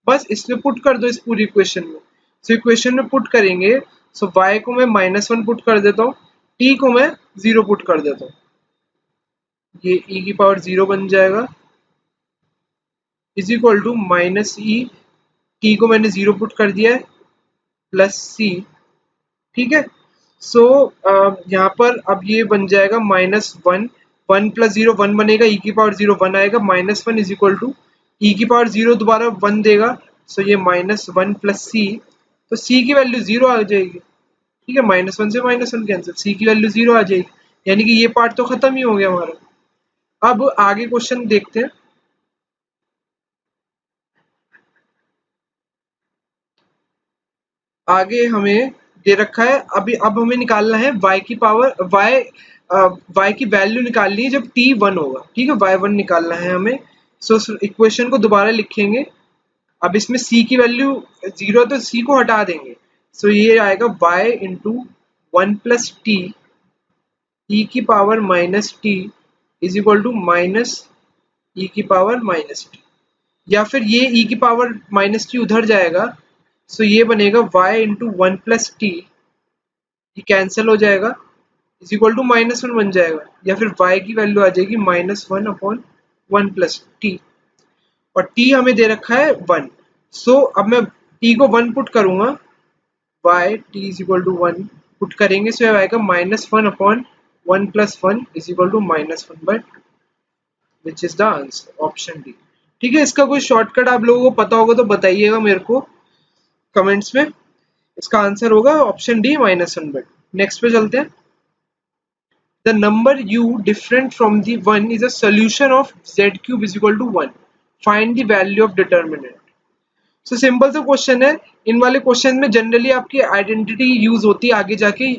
बस इसमें पुट कर दो इस पूरी इक्वेशन में। सो इक्वेशन में पुट करेंगे, सो y को मैं -1 पुट कर देता हूँ, t को मैं 0 पुट कर देता हूँ, ये e की पावर 0 बन जाएगा is equal to minus E, T को मैंने 0 पुट कर दिया है, प्लस सी। ठीक है, सो यहाँ पर अब ये बन जाएगा -1, 1 प्लस 0 1 बनेगा, ई की पावर 0 1 आएगा, -1 इज इक्वल टू ई की पावर 0 दोबारा 1 देगा, सो ये -1 प्लस सी, तो सी की वैल्यू 0 आ जाएगी। ठीक है, -1 से -1 कैंसिल, सी की वैल्यू 0 आ जाएगी, यानी कि ये पार्ट तो खत्म ही हो गया हमारा। अब आगे क्वेश्चन देखते हैं। आगे हमें दे रखा है, अभी अब हमें निकालना है y की पावर y की वैल्यू निकालनी है जब t 1 होगा। ठीक है, y1 निकालना है हमें। सो इक्वेशन को दोबारा लिखेंगे, अब इसमें c की वैल्यू 0 तो c को हटा देंगे, सो ये आएगा y into 1 plus T E की power minus T is equal to minus E की पावर माइनस टी, या फिर ये e की पावर माइनस टी उधर जाएगा, सो ये बनेगा y इंटू 1 प्लस टी, ये कैंसिल हो जाएगा, इज इक्वल टू -1 बन जाएगा, या फिर y की वैल्यू आ जाएगी -1/1 प्लस टी, और t हमें दे रखा है 1। सो अब मैं t को 1 पुट करूंगा, y t is equal to 1 put करेंगे, सो आएगा -1/1 plus 1 is equal to -1/2, which is the answer option D. ठीक है, इसका कोई शॉर्टकट आप लोगों को पता होगा तो बताइएगा मेरे को कमेंट्स में। इसका आंसर होगा ऑप्शन डी -1/2। नेक्स्ट पे चलते हैं। The number u different from the 1 is a solution of z cube is equal to 1. Find the value of determinant. So simple सा क्वेश्चन है, इन वाले क्वेश्चन में जनरली आपकी आइडेंटिटी यूज होती है आगे जाके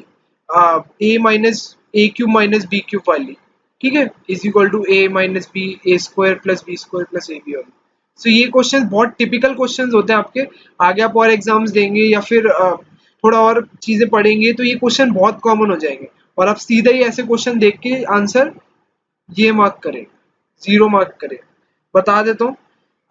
a minus A cube minus B cube वाली। ठीक है, is equal to a minus B A square plus B square plus A B वाली। सो ये क्वेश्चन बहुत टिपिकल क्वेश्चन होते हैं आपके, आगे आप और एग्जाम्स देंगे या फिर थोड़ा और चीजें पढ़ेंगे तो ये क्वेश्चन बहुत कॉमन हो जाएंगे, और आप सीधा ही ऐसे क्वेश्चन देख के आंसर ये मार्क करें, 0 मार्क करें। बता देता हूँ,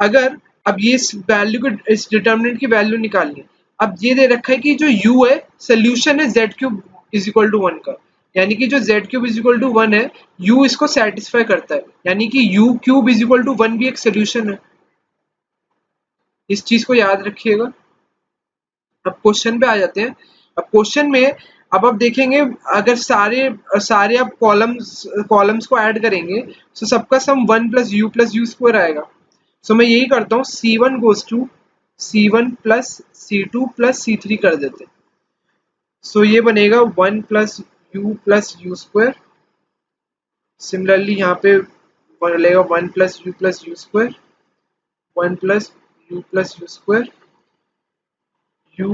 अगर अब ये इस वैल्यू को, इस डिटर्मिनेंट की वैल्यू निकालनी, अब ये दे रखा है कि जो u है सोल्यूशन है z cube is equal to 1 का, यानी कि जो z cube is equal to 1 है u इसको सेटिस्फाई करता है, यानी कि u cube is equal to 1 भी एक सोल्यूशन है। इस चीज को याद रखिएगा। अब क्वेश्चन पे आ जाते हैं। अब क्वेश्चन में अब आप देखेंगे, अगर सारे सारे आप कॉलम्स को ऐड करेंगे तो सबका सम 1 + u आएगा। सो मैं यही करता हूँ, C1 goes to C1 plus C2 plus C3 कर देते हैं। सो ये बनेगा 1 + u+u²। सिमिलरली यहाँ पे बनेगा 1 + u+u², 1 + u+u², u²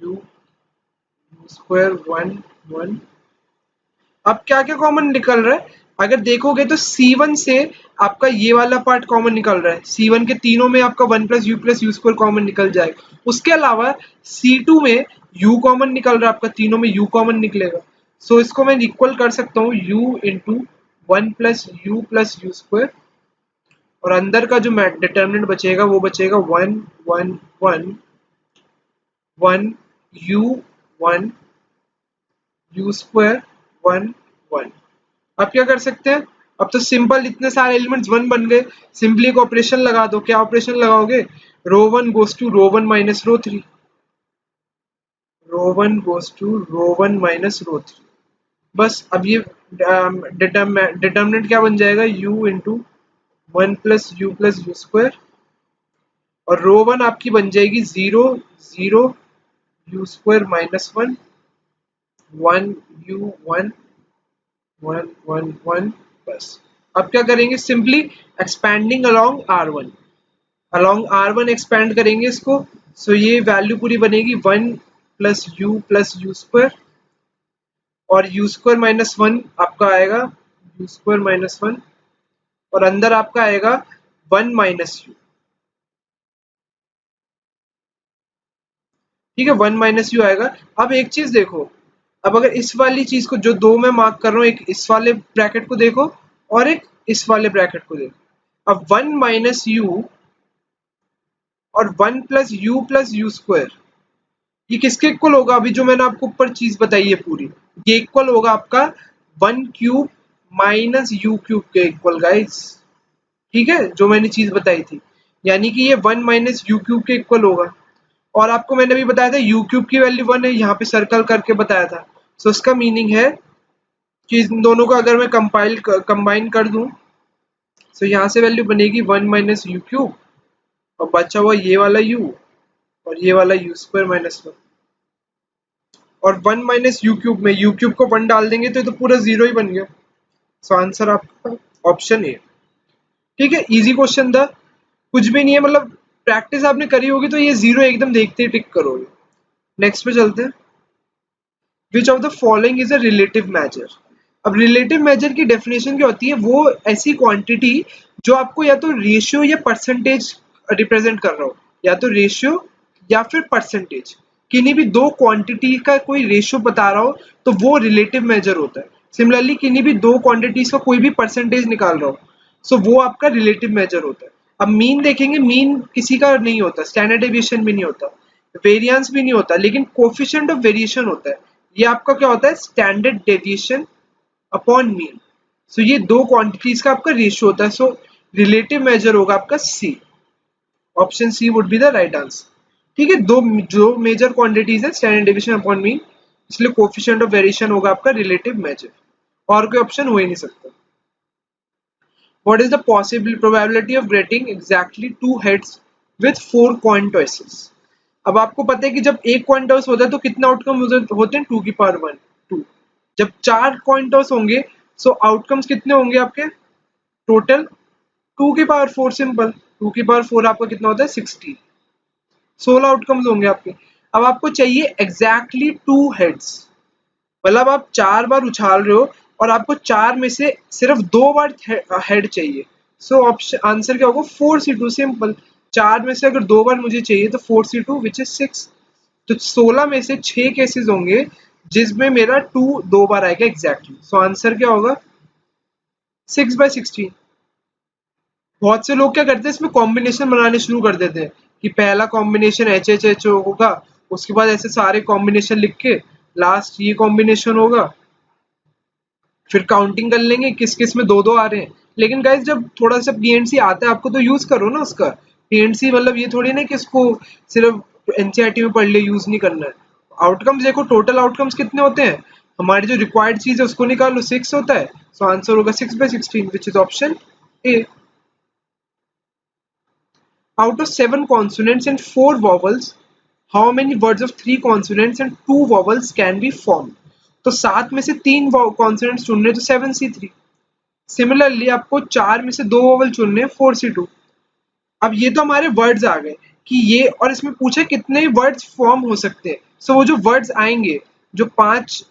u² 1 1। अब क्या क्या कॉमन निकल रहा है, अगर देखोगे तो C1 से आपका ये वाला पार्ट कॉमन निकल रहा है। C1 के तीनों में आपका 1 + u+u² कॉमन निकल जाएगा। उसके अलावा C2 में u कॉमन निकल रहा है, आपका तीनों में u कॉमन निकलेगा। सो इसको मैं इक्वल कर सकता हूँ u इंटू 1 + u+u², और अंदर का जो डिटर्मिनेंट बचेगा वो बचेगा 1 1 1 1 u 1 u² 1 1। अब क्या कर सकते हैं, अब तो सिंपल इतने सारे एलिमेंट्स 1 बन गए। सिंपली एक ऑपरेशन लगा दो। क्या ऑपरेशन लगाओगे, row 1 goes to row 1 minus row 3, row 1 goes to row 1 minus row 3। बस अब ये डिटर्मिनेंट क्या बन जाएगा, u इंटू 1 + u+u², और रो 1 आपकी बन जाएगी 0 0 u² -1 1 u 1 1 1 1। बस अब क्या करेंगे, simply expanding along R1 expand करेंगे इसको। सो ये वैल्यू पूरी बनेगी 1 + u+u², और u² -1 आपका आएगा u² -1, और अंदर आपका आएगा 1 - u। ठीक है, 1 - u आएगा। अब एक चीज देखो, अब अगर इस वाली चीज को, जो दो मैं मार्क कर रहा हूँ, एक इस वाले ब्रैकेट को देखो और एक इस वाले ब्रैकेट को देखो। अब 1 - u और 1 + u+u², ये किसके इक्वल होगा, अभी जो मैंने आपको ऊपर चीज बताई है पूरी, ये इक्वल होगा आपका 1³ - u³ के इक्वल गाइस। ठीक है, जो मैंने चीज बताई थी, यानी कि ये 1 - u³ के इक्वल होगा। और आपको मैंने भी बताया था u³ की वैल्यू 1 है, यहाँ पे सर्कल करके बताया था। सो इसका मीनिंग है कि इन दोनों को अगर मैं कंबाइन कर दूं, तो यहाँ से वैल्यू बनेगी 1 - u³, और बचा हुआ ये वाला u और ये वाला u² -1, और 1 - u³ में u³ को 1 डाल देंगे तो ये तो पूरा 0 ही बन गया। सो आंसर आपका ऑप्शन ए। ठीक है, इजी क्वेश्चन था, कुछ भी नहीं है, मतलब प्रैक्टिस आपने करी होगी तो ये 0 एकदम देखते ही टिक करोगे। नेक्स्ट पे चलते हैं। विच of the following is a relative major. अब रिलेटिव मेजर की डेफिनेशन क्या होती है, वो ऐसी क्वांटिटी जो आपको या तो रेशियो या परसेंटेज रिप्रेजेंट कर रहा हो, या तो रेशियो या फिर परसेंटेज, किन्हीं भी दो क्वांटिटी का कोई रेशियो बता रहा हो तो वो रिलेटिव मेजर होता है। सिमिलरली किन्हीं भी दो क्वांटिटीज का कोई भी परसेंटेज निकाल रहा हो, सो वो आपका रिलेटिव मेजर होता है। अब मीन देखेंगे, मीन किसी का नहीं होता, स्टैंडर्ड डेविएशन भी नहीं होता, वेरिएंस भी नहीं होता, लेकिन कोफिशिएंट ऑफ वेरिएशन होता है। ये आपका क्या होता है, स्टैंडर्ड डेविएशन अपॉन मीन। सो ये दो क्वांटिटीज का आपका रेशियो होता है। सो रिलेटिव मेजर होगा आपका C, option C would be the right answer. ठीक है, दो जो मेजर क्वांटिटीज है, स्टैंडर्ड डेविएशन अपॉन मीन, इसलिए कोफिशिएंट ऑफ वेरिएशन होगा आपका रिलेटिव मेजर, और कोई ऑप्शन हो ही नहीं सकता। What is the possible probability of getting exactly 2 heads with 4 coin tosses? अब आपको पता है कि जब एक कॉइन टॉस होता है तो कितने आउटकम होते हैं, 2⁻1 2। जब 4 कॉइन टॉस होंगे, सो आउटकम्स कितने होंगे आपके टोटल, 2⁻4। सिंपल, 2⁻4 आपका कितना होता है, 16, 16 आउटकम्स होंगे आपके। अब आपको चाहिए एग्जैक्टली 2 हेड्स, मतलब आप 4 बार उछाल रहे हो और आपको 4 में से सिर्फ 2 बार हेड चाहिए। सो ऑप्शन आंसर क्या होगा, 4c2। सिंपल, 4 में से अगर 2 बार मुझे चाहिए तो 4c2 विच इज 6। तो 16 में से 6 केसेस होंगे जिसमें मेरा 2 2 बार आएगा एग्जैक्टली। सो आंसर क्या होगा, 6/16। बहुत से लोग क्या करते हैं, इसमें कॉम्बिनेशन बनाने शुरू कर देते हैं कि पहला कॉम्बिनेशन HHH होगा, उसके बाद ऐसे सारे कॉम्बिनेशन लिख के लास्ट ये कॉम्बिनेशन होगा, फिर काउंटिंग कर लेंगे किस किस में 2 2 आ रहे हैं। लेकिन गाइस जब थोड़ा सा PNC आता है आपको तो यूज करो ना उसका, टीएनसी मतलब ये थोड़ी ना कि इसको सिर्फ एनसीईआरटी में पढ़ ले, यूज नहीं करना है। आउटकम्स देखो, टोटल आउटकम्स कितने होते हैं, हमारी जो रिक्वायर्ड चीज है उसको निकालो, 6 होता है, सो आंसर होगा 6/16 विच is option A. Out of 7 consonants and 4 vowels, how many words of 3 consonants and 2 vowels can be formed? तो 7 में से 3 कॉन्सोनेंट्स चुनने तो 7C3। सिमिलरली आपको 4 में से 2 वॉवल चुनने 4C2। अब ये तो हमारे वर्ड्स आ गए कि ये, और इसमें पूछे कितने वर्ड्स फॉर्म हो सकते हैं। सो वो जो वर्ड्स आएंगे, जो 5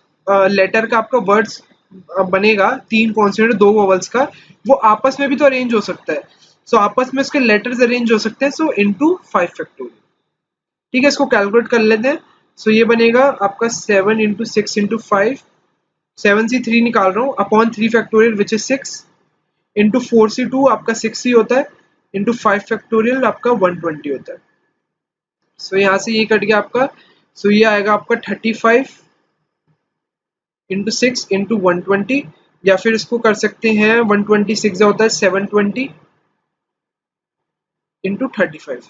लेटर का आपका वर्ड्स बनेगा, 3 कॉन्सोनेंट 2 वॉवल्स का, वो आपस में भी तो अरेंज हो सकता है। सो आपस में इसके लेटर्स अरेंज हो सकते हैं, सो इनटू 5 फैक्टोरियल। ठीक है, इसको कैलकुलेट कर लेते हैं। सो ये बनेगा आपका 7 इंटू 6 इंटू 5, 7C3 निकाल रहा हूँ, upon 3 factorial which is 6, into 4C2 आपका 6 ही होता है, इंटू 5 फैक्टोरियल आपका 120 होता है। सो यहाँ से ये कट गया आपका, सो ये आएगा आपका 35 इंटू 6 इंटू 120, या फिर इसको कर सकते हैं 126 होता है 720 इंटू 35।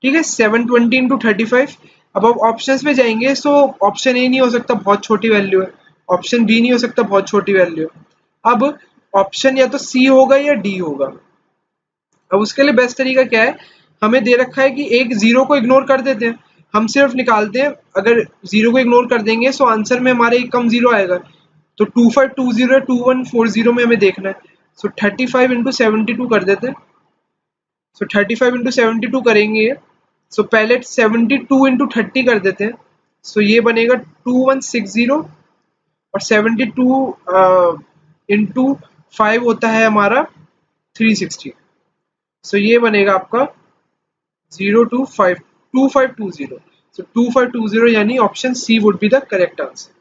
ठीक है, 720 इंटू 35। अब आप ऑप्शंस में जाएंगे, सो ऑप्शन ए नहीं हो सकता, बहुत छोटी वैल्यू है, ऑप्शन बी नहीं हो सकता, बहुत छोटी वैल्यू है। अब ऑप्शन या तो सी होगा या डी होगा। अब उसके लिए बेस्ट तरीका क्या है, हमें दे रखा है कि एक जीरो को इग्नोर कर देते हैं, हम सिर्फ निकालते हैं, अगर जीरो को इग्नोर कर देंगे सो आंसर में हमारे एक कम जीरो आएगा। तो 2520 है, 2140 में हमें देखना है। सो 35 इंटू 72 कर देते हैं। सो 35 इंटू 72 करेंगे, सो पहले 72 इंटू 30 कर देते हैं। सो ये बनेगा 2160, और 72 इंटू 5 होता है हमारा 360। सो ये बनेगा आपका 2520। सो 2520 यानी option C would be the correct answer.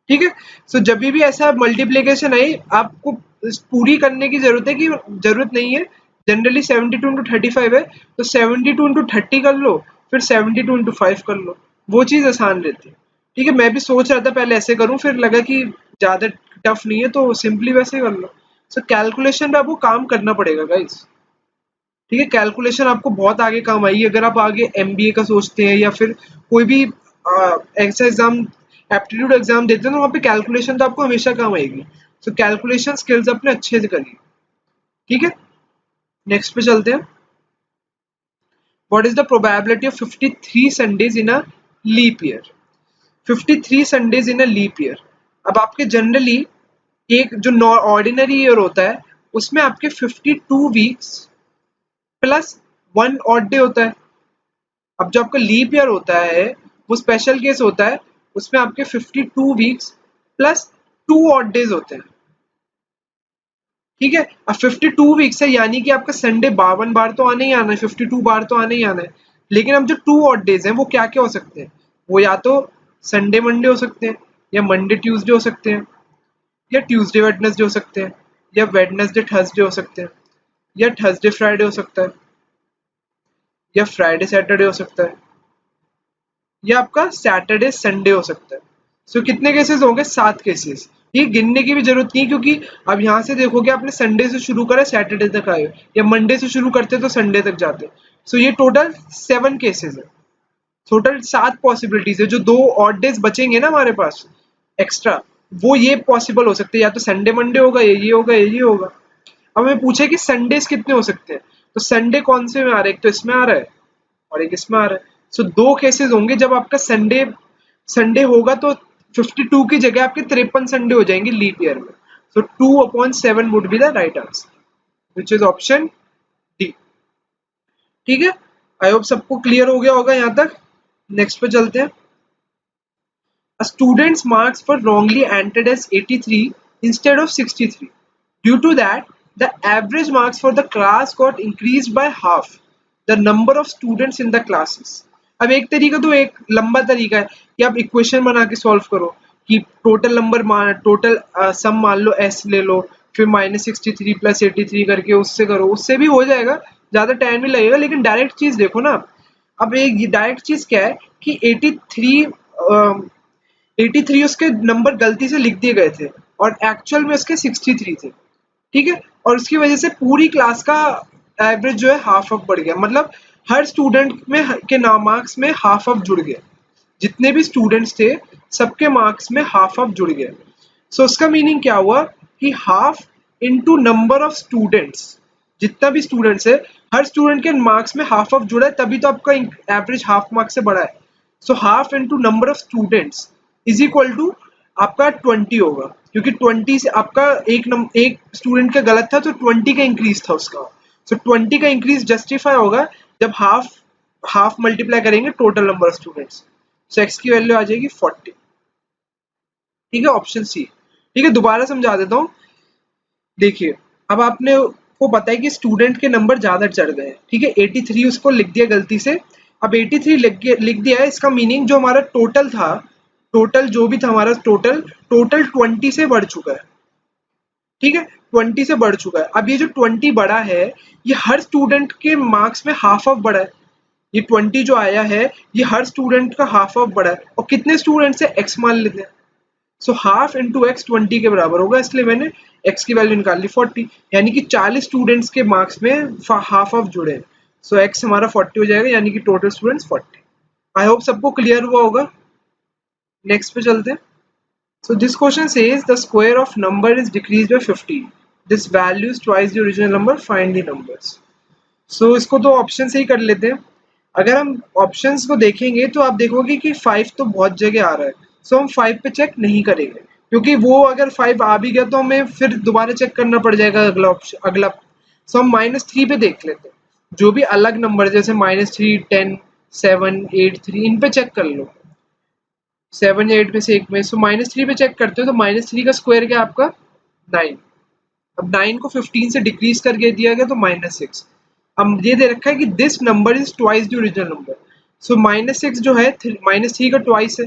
ठीक है, सो जब भी ऐसा मल्टीप्लीकेशन आई, आपको पूरी करने की जरूरत नहीं है। जनरली 72 इंटू 35 है, तो 72 इंटू 30 कर लो, फिर 72 इंटू 5 कर लो, वो चीज आसान रहती है। ठीक है, मैं भी सोच रहा था पहले ऐसे करूं, फिर लगा कि ज्यादा टफ नहीं है, तो सिंपली वैसे कर लो। सो कैलकुलेशन पे आपको काम करना पड़ेगा गाइस। ठीक है, कैलकुलेशन आपको बहुत आगे काम आएगी, अगर आप आगे एमबीए का सोचते हैं या फिर कोई भी ऐसा एग्जाम, एप्टीट्यूड एग्जाम देते हैं, तो वहाँ पे कैलकुलेशन तो आपको हमेशा काम आएगी। सो कैलकुलेशन स्किल्स अपने अच्छे से करिए। ठीक है, नेक्स्ट पे चलते हैं। What is the probability of 53 Sundays in a leap year? 53 Sundays in a leap year. अब आपके जनरली एक जो ऑर्डिनरी ईयर होता है, उसमें आपके 52 वीक्स प्लस 1 ऑड डे होता है। अब जो आपका लीप ईयर होता है, वो स्पेशल केस होता है, उसमें आपके 52 वीक्स प्लस 2 ऑड डेज होते हैं। ठीक है, अब 52 वीक्स है, यानी कि आपका संडे 52 बार तो आने ही आना है, 52 बार तो आने ही आना है। लेकिन अब जो 2 ऑड डेज हैं वो क्या क्या हो सकते हैं, वो या तो संडे मंडे हो सकते हैं, या मंडे ट्यूसडे हो सकते हैं, या ट्यूसडे वेडनेसडे हो सकते हैं, या वेडनेसडे थर्सडे हो सकते हैं, या थर्सडे फ्राइडे हो सकता है, या फ्राइडे सैटरडे हो सकता है, या आपका सैटरडे संडे हो सकता है। सो कितने केसेस होंगे, 7 केसेस। ये गिनने की भी जरूरत नहीं, क्योंकि अब यहाँ से देखोगे आपने संडे से शुरू करा सैटरडे तक आए, या मंडे से शुरू करते तो संडे तक जाते। सो ये टोटल 7 केसेस है, टोटल 7 पॉसिबिलिटीज है। जो 2 ऑड डेज बचेंगे ना हमारे पास एक्स्ट्रा, वो ये पॉसिबल हो सकते हैं, या तो संडे मंडे होगा, ये होगा, ये होगा। अब हमें पूछे कि संडेज कितने हो सकते हैं, तो संडे कौन से में आ रहा है, एक तो इसमें आ रहा है और एक इसमें आ रहा है। सो 2 केसेस होंगे जब आपका संडे संडे होगा, तो 52 की जगह आपके 53 संडे हो जाएंगे लीप ईयर में। सो 2/7 would be the right answer, which is option D. ठीक है, आई होप सबको क्लियर हो गया होगा यहाँ तक। नेक्स्ट पे चलते हैं। A student's marks were wrongly entered as 83 instead of 63. Due to that, the average marks for the class got increased by half the number of students in the classes. अब एक तरीका तो एक लंबा तरीका है कि आप इक्वेशन बना के सॉल्व करो कि टोटल नंबर टोटल सम मान लो s ले लो, फिर -63 + 83 करके उससे करो, उससे भी हो जाएगा, ज्यादा टाइम नहीं लगेगा। लेकिन डायरेक्ट चीज देखो ना, अब एक डायरेक्ट चीज क्या है कि 83 उसके नंबर गलती से लिख दिए गए थे और एक्चुअल में उसके 63 थे। ठीक है, और उसकी वजह से पूरी क्लास का एवरेज जो है हाफ ऑफ बढ़ गया। मतलब हर स्टूडेंट में के नाम मार्क्स में हाफ ऑफ जुड़ गए, जितने भी स्टूडेंट्स थे सबके मार्क्स में हाफ ऑफ जुड़ गए। सो उसका मीनिंग क्या हुआ कि half into number of students, जितना भी स्टूडेंट्स है हर स्टूडेंट के मार्क्स में हाफ ऑफ जुड़ा है, तभी तो आपका एवरेज हाफ मार्क्स से बढ़ा है। So half into number of students is equal to आपका 20 होगा, क्योंकि 20 से आपका एक स्टूडेंट का गलत था तो 20 का इंक्रीज था उसका। सो 20 का इंक्रीज जस्टिफाई होगा जब हाफ हाफ मल्टीप्लाई करेंगे total number of students. So x की वैल्यू आ जाएगी 40। ठीक है, ऑप्शन सी। ठीक है, दोबारा समझा देता हूँ। देखिए, अब आपने को पता है कि स्टूडेंट के नंबर ज्यादा चढ़ गए, ठीक है, 83 उसको लिख दिया गलती से। अब 83 लिख दिया है, इसका मीनिंग जो हमारा टोटल था, टोटल जो भी था हमारा टोटल 20 से बढ़ चुका है। ठीक है, 20 से बढ़ चुका है। अब ये जो 20 बढ़ा है, ये हर स्टूडेंट के मार्क्स में हाफ ऑफ बढ़ा है। ये 20 जो आया है, ये हर स्टूडेंट का हाफ ऑफ बढ़ा है। और कितने स्टूडेंट से एक्स मान लेते हैं, सो हाफ इंटू एक्स 20 के बराबर होगा, इसलिए मैंने एक्स की वैल्यू निकाल ली 40, यानी कि 40 स्टूडेंट्स के मार्क्स में हाफ ऑफ जुड़े हैं। सो एक्स हमारा 40 हो जाएगा, यानी कि टोटल स्टूडेंट्स 40। आई होप सबको क्लियर हुआ होगा। नेक्स्ट पे चलते हैं। So this question says the square of number is decrease by 50, this value is twice the original number, find the numbers. So इसको तो ऑप्शन से ही कर लेते हैं। अगर हम ऑप्शंस को देखेंगे तो आप देखोगे कि 5 तो बहुत जगह आ रहा है। सो हम 5 पे चेक नहीं करेंगे, क्योंकि वो अगर 5 आ भी गया तो हमें फिर दोबारा चेक करना पड़ जाएगा अगला ऑप्शन अगला। सो हम -3 पे देख लेते हैं। जो भी अलग नंबर जैसे -3, 10, 7, 8, 3, इन पे चेक कर लो। 7 या 8 में से एक में। सो -3 पे चेक करते हो तो -3 का स्क्वायर क्या आपका 9। अब 9 को 15 से डिक्रीज करके दिया गया तो -6। अब ये दे रखा है कि this number is twice the original number. So -6 जो है -3 का ट्वाइस है।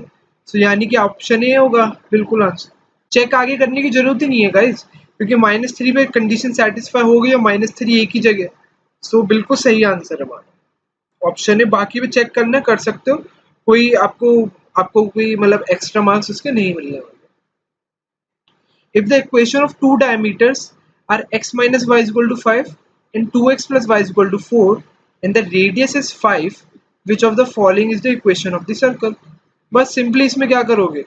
सो यानी कि ऑप्शन ए होगा बिल्कुल आंसर। चेक आगे करने की जरूरत ही नहीं है गाइस, क्योंकि -3 पे कंडीशन सेटिस्फाई हो गई और -3 एक ही जगह। सो बिल्कुल सही आंसर है हमारा ऑप्शन है। बाकी भी चेक करना कर सकते हो, कोई आपको आपको कोई मतलब एक्स्ट्रा मार्क्स उसके नहीं मिलने वाले। If the equation of two diameters are x minus y is equal to 5 and 2x plus y is equal to 4 and the radius is 5, which of the following is the equation of the circle? बस simply इसमें क्या करोगे,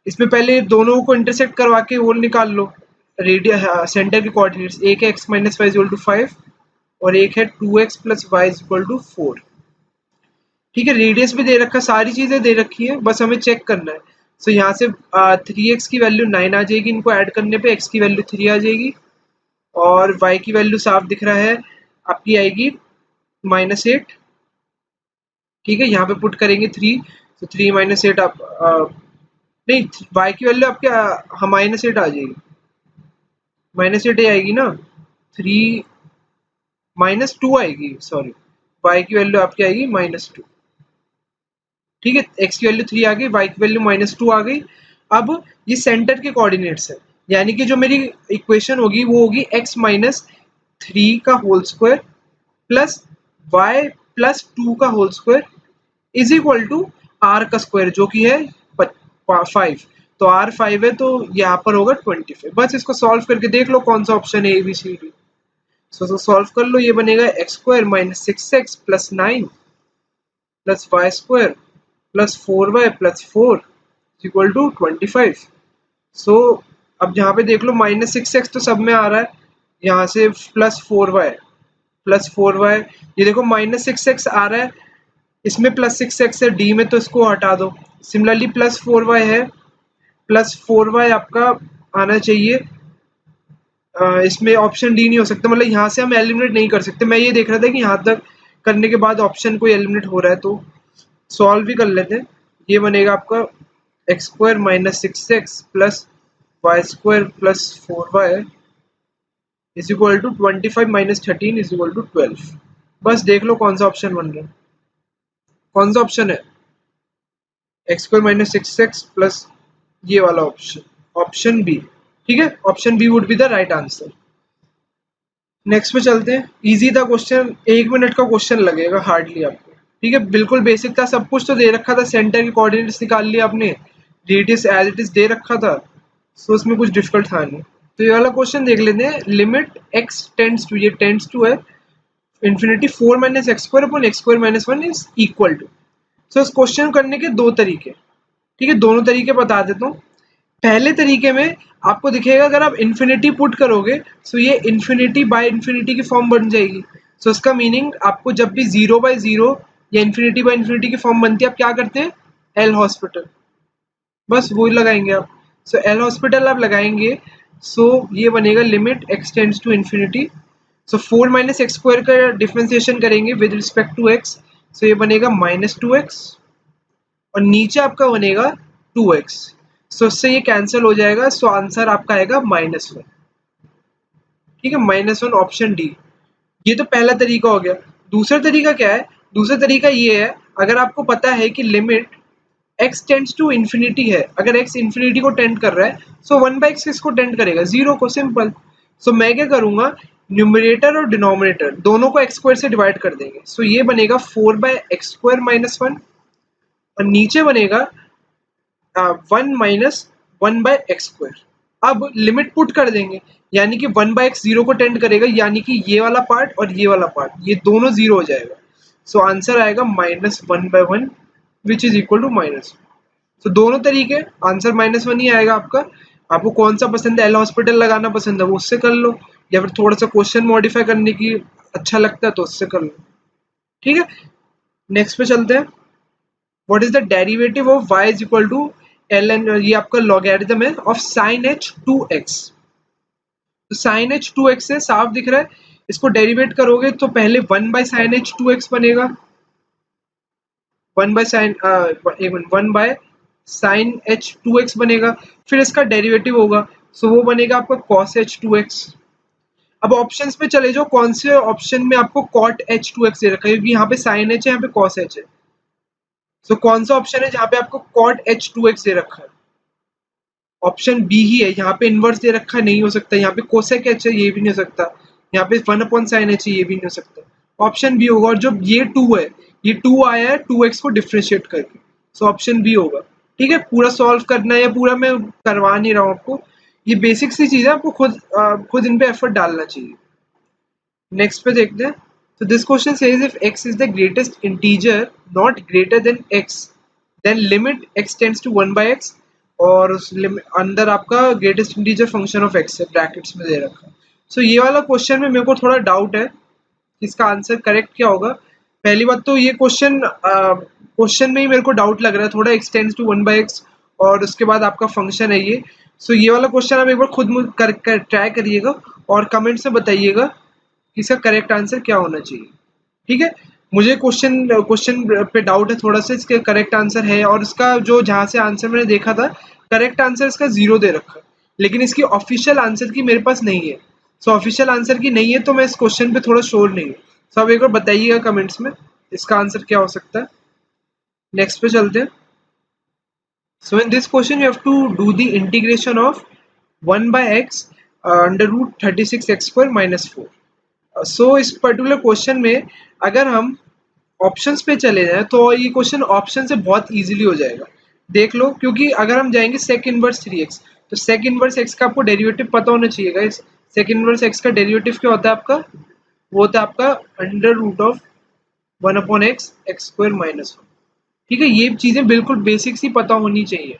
इसमें पहले दोनों को intersect करवा के वो निकाल लो रेडियस सेंटर के कोऑर्डिनेट्स। एक है x minus y is equal to 5 और एक है 2x plus y is equal to 4। ठीक है, रेडियस भी दे रखा, सारी चीजें दे रखी है, बस हमें चेक करना है। सो यहाँ से 3x की वैल्यू 9 आ जाएगी, इनको ऐड करने पे x की वैल्यू 3 आ जाएगी और y की वैल्यू साफ दिख रहा है आपकी आएगी -8। ठीक है, यहाँ पे पुट करेंगे 3, तो 3 -8 आप नहीं, y की वैल्यू आपके -8 आ जाएगी, -8 आएगी ना, 3 -2 आएगी, सॉरी, y की वैल्यू आपकी आएगी -2। ठीक है, x की वैल्यू 3 आ गई, y की वैल्यू -2 आ गई। अब ये सेंटर के कोऑर्डिनेट्स है, यानी कि जो मेरी इक्वेशन होगी वो होगी x -3 का होल स्क्वायर प्लस y +2 का whole square is equal to r का स्क्वायर, जो कि है 5। तो r 5 है तो यहाँ पर होगा 25। बस इसको सॉल्व करके देख लो कौन सा ऑप्शन है, ABCD। सो सॉल्व कर लो, ये बनेगा x² -6x + 9 + y² + 4y + 4 equal to 25। सो अब यहाँ पे देख लो -6x तो सब में आ रहा है, यहाँ से +4y, ये देखो -6x आ रहा है, इसमें +6x है, डी में तो इसको हटा दो। सिमिलरली +4y है, +4y आपका आना चाहिए, इसमें ऑप्शन डी नहीं हो सकता, मतलब यहाँ से हम एलिमिनेट नहीं कर सकते। मैं ये देख रहा था कि यहाँ तक करने के बाद ऑप्शन कोई एलिमिनेट हो रहा है तो सॉल्व भी कर लेते हैं। ये बनेगा आपका x² -6x + y² + 4y is equal to 25 - 13 is equal to 12। बस देख लो कौन सा ऑप्शन बन रहा है, कौन सा ऑप्शन है, x² -6x प्लस ये वाला ऑप्शन, ऑप्शन बी। ठीक है, option B would be the right answer. Next पे चलते हैं। इजी था क्वेश्चन, 1 मिनट का क्वेश्चन लगेगा हार्डली आपको। ठीक है, बिल्कुल बेसिक था, सब कुछ तो दे रखा था, सेंटर के कोऑर्डिनेट्स निकाल लिया आपने, रेडियस एज इट इज दे रखा था, सो उसमें कुछ डिफिकल्ट था नहीं। तो ये वाला क्वेश्चन देख लेते हैं। लिमिट x टेंड्स टू, ये टेंड्स टू है, infinity 4 minus x square upon X square minus 1 is equal to. So इस क्वेश्चन करने के दो तरीके, ठीक है, दोनों तरीके बता देता हूँ। पहले तरीके में आपको दिखेगा अगर आप इन्फिनिटी पुट करोगे सो ये इन्फिनिटी बाय इन्फिनिटी की फॉर्म बन जाएगी। सो इसका मीनिंग आपको जब भी 0/0 या इन्फिनिटी बाय इन्फिनिटी की फॉर्म बनती है, आप क्या करते हैं, एल हॉस्पिटल, बस वो लगाएंगे आप। सो एल हॉस्पिटल आप लगाएंगे, सो ये बनेगा limit x tends to infinity. So 4 minus x square का डिफरेंशिएशन करेंगे with respect to x, so ये बनेगा -2x और नीचे आपका बनेगा 2x। सो इससे ये कैंसिल हो जाएगा, सो आंसर आपका आएगा -1। ठीक है, -1 ऑप्शन डी। ये तो पहला तरीका हो गया। दूसरा तरीका क्या है, दूसरा तरीका ये है, अगर आपको पता है कि limit x tends to infinity है, अगर x इन्फिनिटी को टेंड कर रहा है सो 1/x किसको टेंड करेगा, 0 को, सिंपल। सो मैं क्या करूंगा, न्यूमरेटर और डिनोमिनेटर दोनों को x स्क्वायर से डिवाइड कर देंगे। सो ये बनेगा 4/x स्क्वायर माइनस 1 और नीचे बनेगा 1 माइनस 1/x स्क्वायर। अब लिमिट पुट कर देंगे, यानी कि 1/x 0 को टेंड करेगा, यानी कि ये वाला पार्ट और ये वाला पार्ट ये दोनों 0 हो जाएगा। सो आंसर आएगा -1/1 विच इज इक्वल टू -1। तो दोनों तरीके आंसर -1 ही आएगा आपका। आपको कौन सा पसंद है, एल हॉस्पिटल लगाना पसंद है वो उससे कर लो, या फिर थोड़ा सा क्वेश्चन मॉडिफाई करने की अच्छा लगता है तो उससे कर लो। ठीक है, नेक्स्ट पे चलते हैं। What is the derivative of y is equal to L N, ये आपका लॉगरिथम है ऑफ sin h 2x। तो sin h 2x से साफ दिख रहा है, इसको डेरिवेट करोगे तो पहले 1/sin h 2x बनेगा, 1/sin h 2x बनेगा, फिर इसका डेरिवेटिव होगा, सो वो बनेगा आपका cos h 2x। अब ऑप्शंस पे चले जाओ, कौन से ऑप्शन में आपको cot h 2x दे रखा है, क्योंकि यहाँ पे sin h है, यहाँ पे cos h है। सो कौन सा ऑप्शन है जहाँ पे आपको cot h 2x दे रखा है, ऑप्शन बी ही है। यहाँ पे इनवर्स दे रखा नहीं हो सकता, यहाँ पे कोसेक h है, ये भी नहीं हो सकता, यहाँ पे 1/sin h है, ये भी नहीं हो सकता। ऑप्शन बी होगा, और जो ये 2 है, ये 2 आया है 2x को डिफरेंशिएट करके, सो ऑप्शन बी होगा। ठीक है, पूरा सॉल्व करना है, या पूरा मैं करवा नहीं रहा हूँ आपको, ये बेसिक सी चीज़ है, आपको खुद इन पे एफर्ट डालना चाहिए। नेक्स्ट पे देखते हैं। So this question says if x is the greatest integer not greater than x, then limit x tends to 1/x, और उस अंदर आपका greatest integer function of x है, ब्रैकेट्स में दे रखा है। सो ये वाला क्वेश्चन में मेरे को थोड़ा डाउट है कि इसका आंसर करेक्ट क्या होगा। पहली बात तो ये क्वेश्चन में ही मेरे को डाउट लग रहा है थोड़ा, x टेंड्स टू 1/x और उसके बाद आपका फंक्शन है ये। सो ये वाला क्वेश्चन आप एक बार खुद ट्राई करिएगा और कमेंट्स में बताइएगा कि इसका करेक्ट आंसर क्या होना चाहिए। ठीक है, मुझे क्वेश्चन पे डाउट है थोड़ा सा, इसके करेक्ट आंसर है, और इसका जो जहाँ से आंसर मैंने देखा था करेक्ट आंसर इसका 0 दे रखा है, लेकिन इसकी ऑफिशियल आंसर की मेरे पास नहीं है। सो ऑफिशियल आंसर की नहीं है तो मैं इस क्वेश्चन पे थोड़ा श्योर नहीं हूँ। सो आप एक बार बताइएगा कमेंट्स में इसका आंसर क्या हो सकता है। नेक्स्ट पे चलते हैं। So in this question you have to do the integration of 1/x √36x² - 4। So इस पर्टिकुलर क्वेश्चन में अगर हम ऑप्शंस पे चले जाएं तो ये क्वेश्चन ऑप्शन से बहुत इजीली हो जाएगा, देख लो। क्योंकि अगर हम जाएंगे sec इनवर्स 3x, तो sec इनवर्स x का आपको डेरिवेटिव पता होना चाहिए गाइस। sec इनवर्स x का डेरिवेटिव क्या होता है आपका, वो होता है आपका √1/x x² - 1। ठीक है, ये चीजें बिल्कुल बेसिक सी पता होनी चाहिए।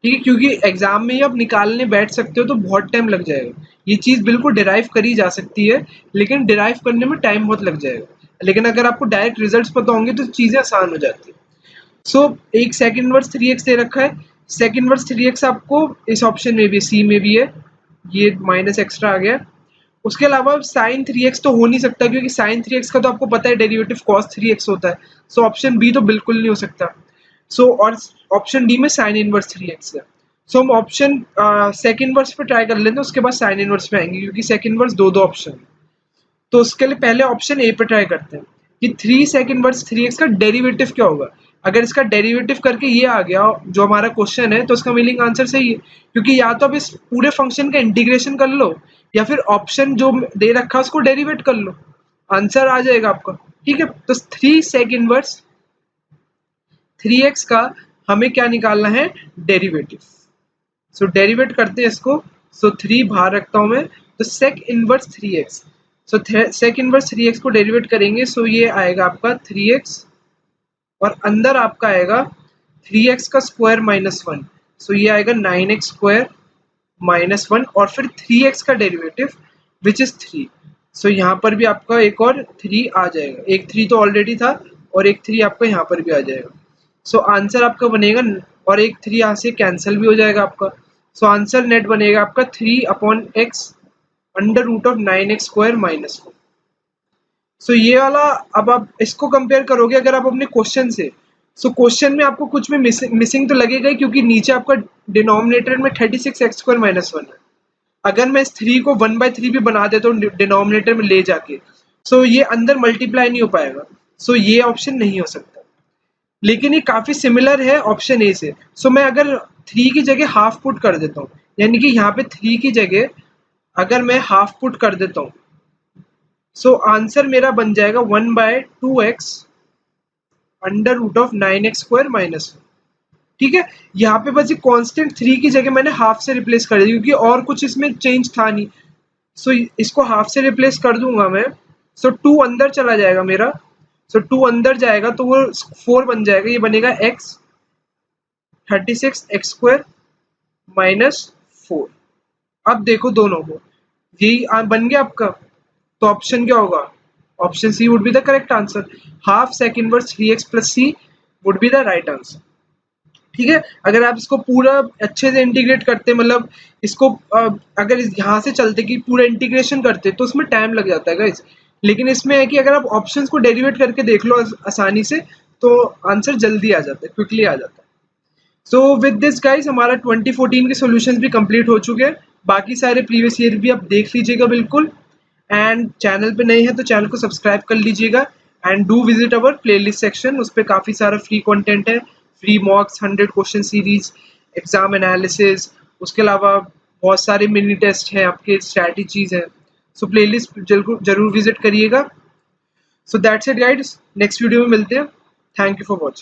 ठीक है, क्योंकि एग्जाम में ही आप निकालने बैठ सकते हो तो बहुत टाइम लग जाएगा। ये चीज़ बिल्कुल डिराइव करी जा सकती है, लेकिन डिराइव करने में टाइम बहुत लग जाएगा। लेकिन अगर आपको डायरेक्ट रिजल्ट्स पता होंगे तो चीज़ें आसान हो जाती है। सो एक sec इनवर्स 3x दे रखा है, sec इनवर्स 3x आपको इस ऑप्शन में भी, सी में भी है, ये माइनस एक्स्ट्रा आ गया। उसके अलावा sin 3x तो हो नहीं सकता, क्योंकि sin 3x का तो आपको पता है डेरिवेटिव cos 3x होता है। सो ऑप्शन बी तो बिल्कुल नहीं हो सकता। सो और ऑप्शन डी में sin इनवर्स 3x है। सो हम ऑप्शन सेक इनवर्स पे ट्राई कर लेते हैं, उसके बाद sin इनवर्स पे आएंगे, क्योंकि सेक इनवर्स दो ऑप्शन है। तो उसके लिए पहले ऑप्शन ए पे ट्राई करते हैं कि 3 sec इनवर्स 3x का डेरिवेटिव क्या होगा। अगर इसका डेरिवेटिव करके ये आ गया जो हमारा क्वेश्चन है, तो इसका मीनिंग आंसर सही है, क्योंकि या तो आप इस पूरे फंक्शन का इंटीग्रेशन कर लो, या फिर ऑप्शन जो दे रखा है उसको डेरिवेट कर लो, आंसर आ जाएगा आपका। ठीक है, तो 3 sec इनवर्स 3x का हमें क्या निकालना है, डेरिवेटिव। सो डेरिवेट करते हैं इसको। सो 3 बाहर रखता हूं मैं, तो sec इनवर्स 3x। सो सेक इनवर्स 3x को डेरिवेट करेंगे, सो ये आएगा आपका 3x और अंदर आपका आएगा 3x का स्क्वायर माइनस 1, सो ये आएगा 9x स्क्वायर माइनस 1 और फिर 3x का डेरिवेटिव विच इज 3। सो यहाँ पर भी आपका एक और 3 आ जाएगा, एक 3 तो ऑलरेडी था और एक 3 आपका यहाँ पर भी आ जाएगा। सो आंसर आपका बनेगा, और एक 3 यहाँ से कैंसिल भी हो जाएगा आपका। सो आंसर नेट बनेगा आपका 3/x under root of 9x square minus 1। So ये वाला अब आप इसको कंपेयर करोगे अगर आप अपने क्वेश्चन से, सो क्वेश्चन में आपको कुछ भी मिसिंग तो लगेगा ही, क्योंकि नीचे आपका डिनोमिनेटर में 36x स्क्वायर माइनस 1 है। अगर मैं इस 3 को 1/3 भी बना देता हूँ डिनोमिनेटर में ले जाके, सो ये अंदर मल्टीप्लाई नहीं हो पाएगा, सो ये ऑप्शन नहीं हो सकता। लेकिन ये काफी सिमिलर है ऑप्शन ए से। सो मैं अगर 3 की जगह हाफ पुट कर देता हूँ, यानी कि यहाँ पे 3 की जगह अगर मैं हाफ पुट कर देता हूँ, सो आंसर मेरा बन जाएगा 1/2x under root of 9x square minus 1। ठीक है, यहाँ पे बस ये कांस्टेंट 3 की जगह मैंने हाफ से रिप्लेस कर दिया, क्योंकि और कुछ इसमें चेंज था नहीं। सो इसको हाफ से रिप्लेस कर दूंगा मैं, सो 2 अंदर चला जाएगा मेरा, सो 2 अंदर जाएगा तो वो 4 बन जाएगा, ये बनेगा x 36x स्क्वायर माइनस 4। अब देखो दोनों को, यही बन गया आपका, तो ऑप्शन क्या होगा? Option C would be the correct answer. Half sec inverse 3x plus C would be the right answer. ठीक है, अगर आप इसको पूरा अच्छे से इंटीग्रेट करते, मतलब इसको अगर यहाँ से चलते कि पूरा इंटीग्रेशन करते तो उसमें टाइम लग जाता है गाइस। लेकिन इसमें है कि अगर आप ऑप्शंस को डेरिवेट करके देख लो आसानी से, तो आंसर जल्दी आ जाता है, क्विकली आ जाता है। सो विद दिस गाइस हमारा 2014 के सॉल्यूशंस भी कंप्लीट हो चुके हैं। बाकी सारे प्रीवियस ईयर भी आप देख लीजिएगा बिल्कुल, एंड चैनल पे नए हैं तो चैनल को सब्सक्राइब कर लीजिएगा, and do visit our playlist section, उस पर काफ़ी सारा फ्री कंटेंट है, free मॉक्स, 100 question series, exam analysis, उसके अलावा बहुत सारे मिनी टेस्ट हैं, आपके स्ट्रैटेजीज हैं। सो प्लेलिस्ट जरूर विजिट करिएगा। So that's it guides, next video में मिलते हैं। Thank you for watching.